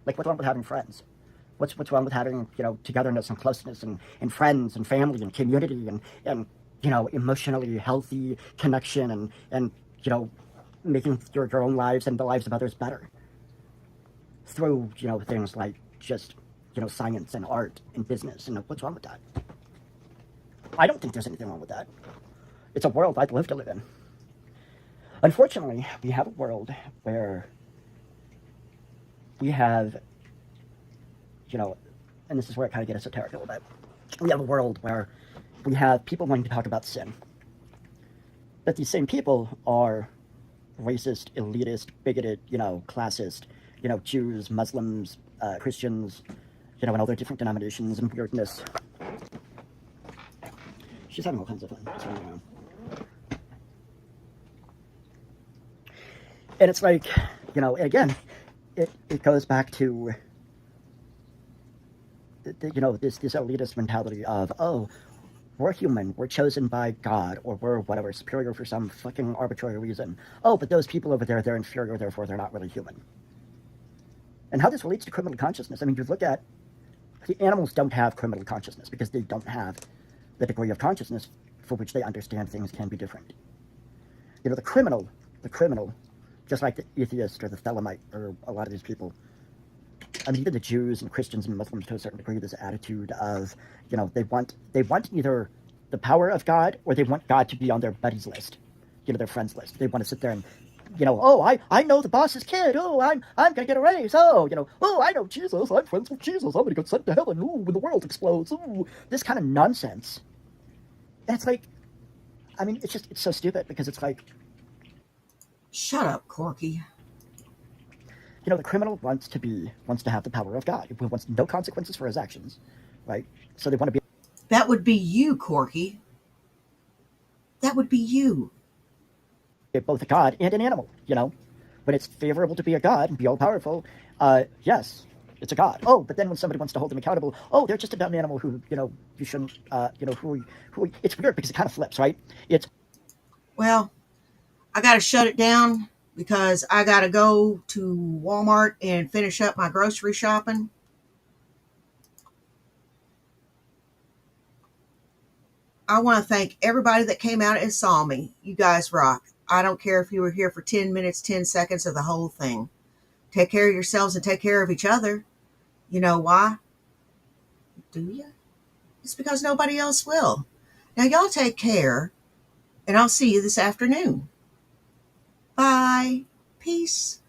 Like, what's wrong with having friends? What's wrong with having, you know, togetherness and closeness and friends and family and community and you know, emotionally healthy connection and you know, making your own lives and the lives of others better through, you know, things like just, you know, science and art and business. And what's wrong with that? I don't think there's anything wrong with that. It's a world I'd love to live in. Unfortunately, we have a world where we have, you know, and this is where I kind of get esoteric a little bit. We have a world where we have people wanting to talk about sin. But these same people are racist, elitist, bigoted, you know, classist, you know, Jews, Muslims, Christians, you know, and all their different denominations and weirdness. She's having all kinds of fun. It's running around. And it's like, you know, and again, it goes back to, you know, this elitist mentality of, oh, we're human, we're chosen by God, or we're whatever, superior for some fucking arbitrary reason. Oh, but those people over there, they're inferior, therefore they're not really human. And how this relates to criminal consciousness, I mean, you look at, the animals don't have criminal consciousness because they don't have the degree of consciousness for which they understand things can be different. You know, the criminal, just like the atheist or the Thelemite or a lot of these people, I mean, even the Jews and Christians and Muslims to a certain degree, this attitude of, you know, they want either the power of God or they want God to be on their buddies list, you know, their friends list. They want to sit there and, you know, oh, I know the boss's kid. Oh, I'm gonna get a raise. Oh, you know, oh, I know Jesus. I'm friends with Jesus. I'm gonna get sent to heaven. Ooh, when the world explodes. Ooh, this kind of nonsense. And it's like, I mean, it's so stupid because it's like, Shut up, Corky. you know, the criminal wants to have the power of God. He wants no consequences for his actions, right? So they want to be. That would be you, Corky. That would be you. Both a god and an animal, you know? When it's favorable to be a god and be all-powerful, yes, it's a god. Oh, but then when somebody wants to hold them accountable, oh, they're just a dumb animal who, you know, you shouldn't, you know, who it's weird because it kind of flips, right? Well, I got to shut it down because I got to go to Walmart and finish up my grocery shopping. I want to thank everybody that came out and saw me. You guys rock. I don't care if you were here for 10 minutes, 10 seconds, or the whole thing. Take care of yourselves and take care of each other. You know why? Do you? It's because nobody else will. Now, y'all take care, and I'll see you this afternoon. Bye. Peace.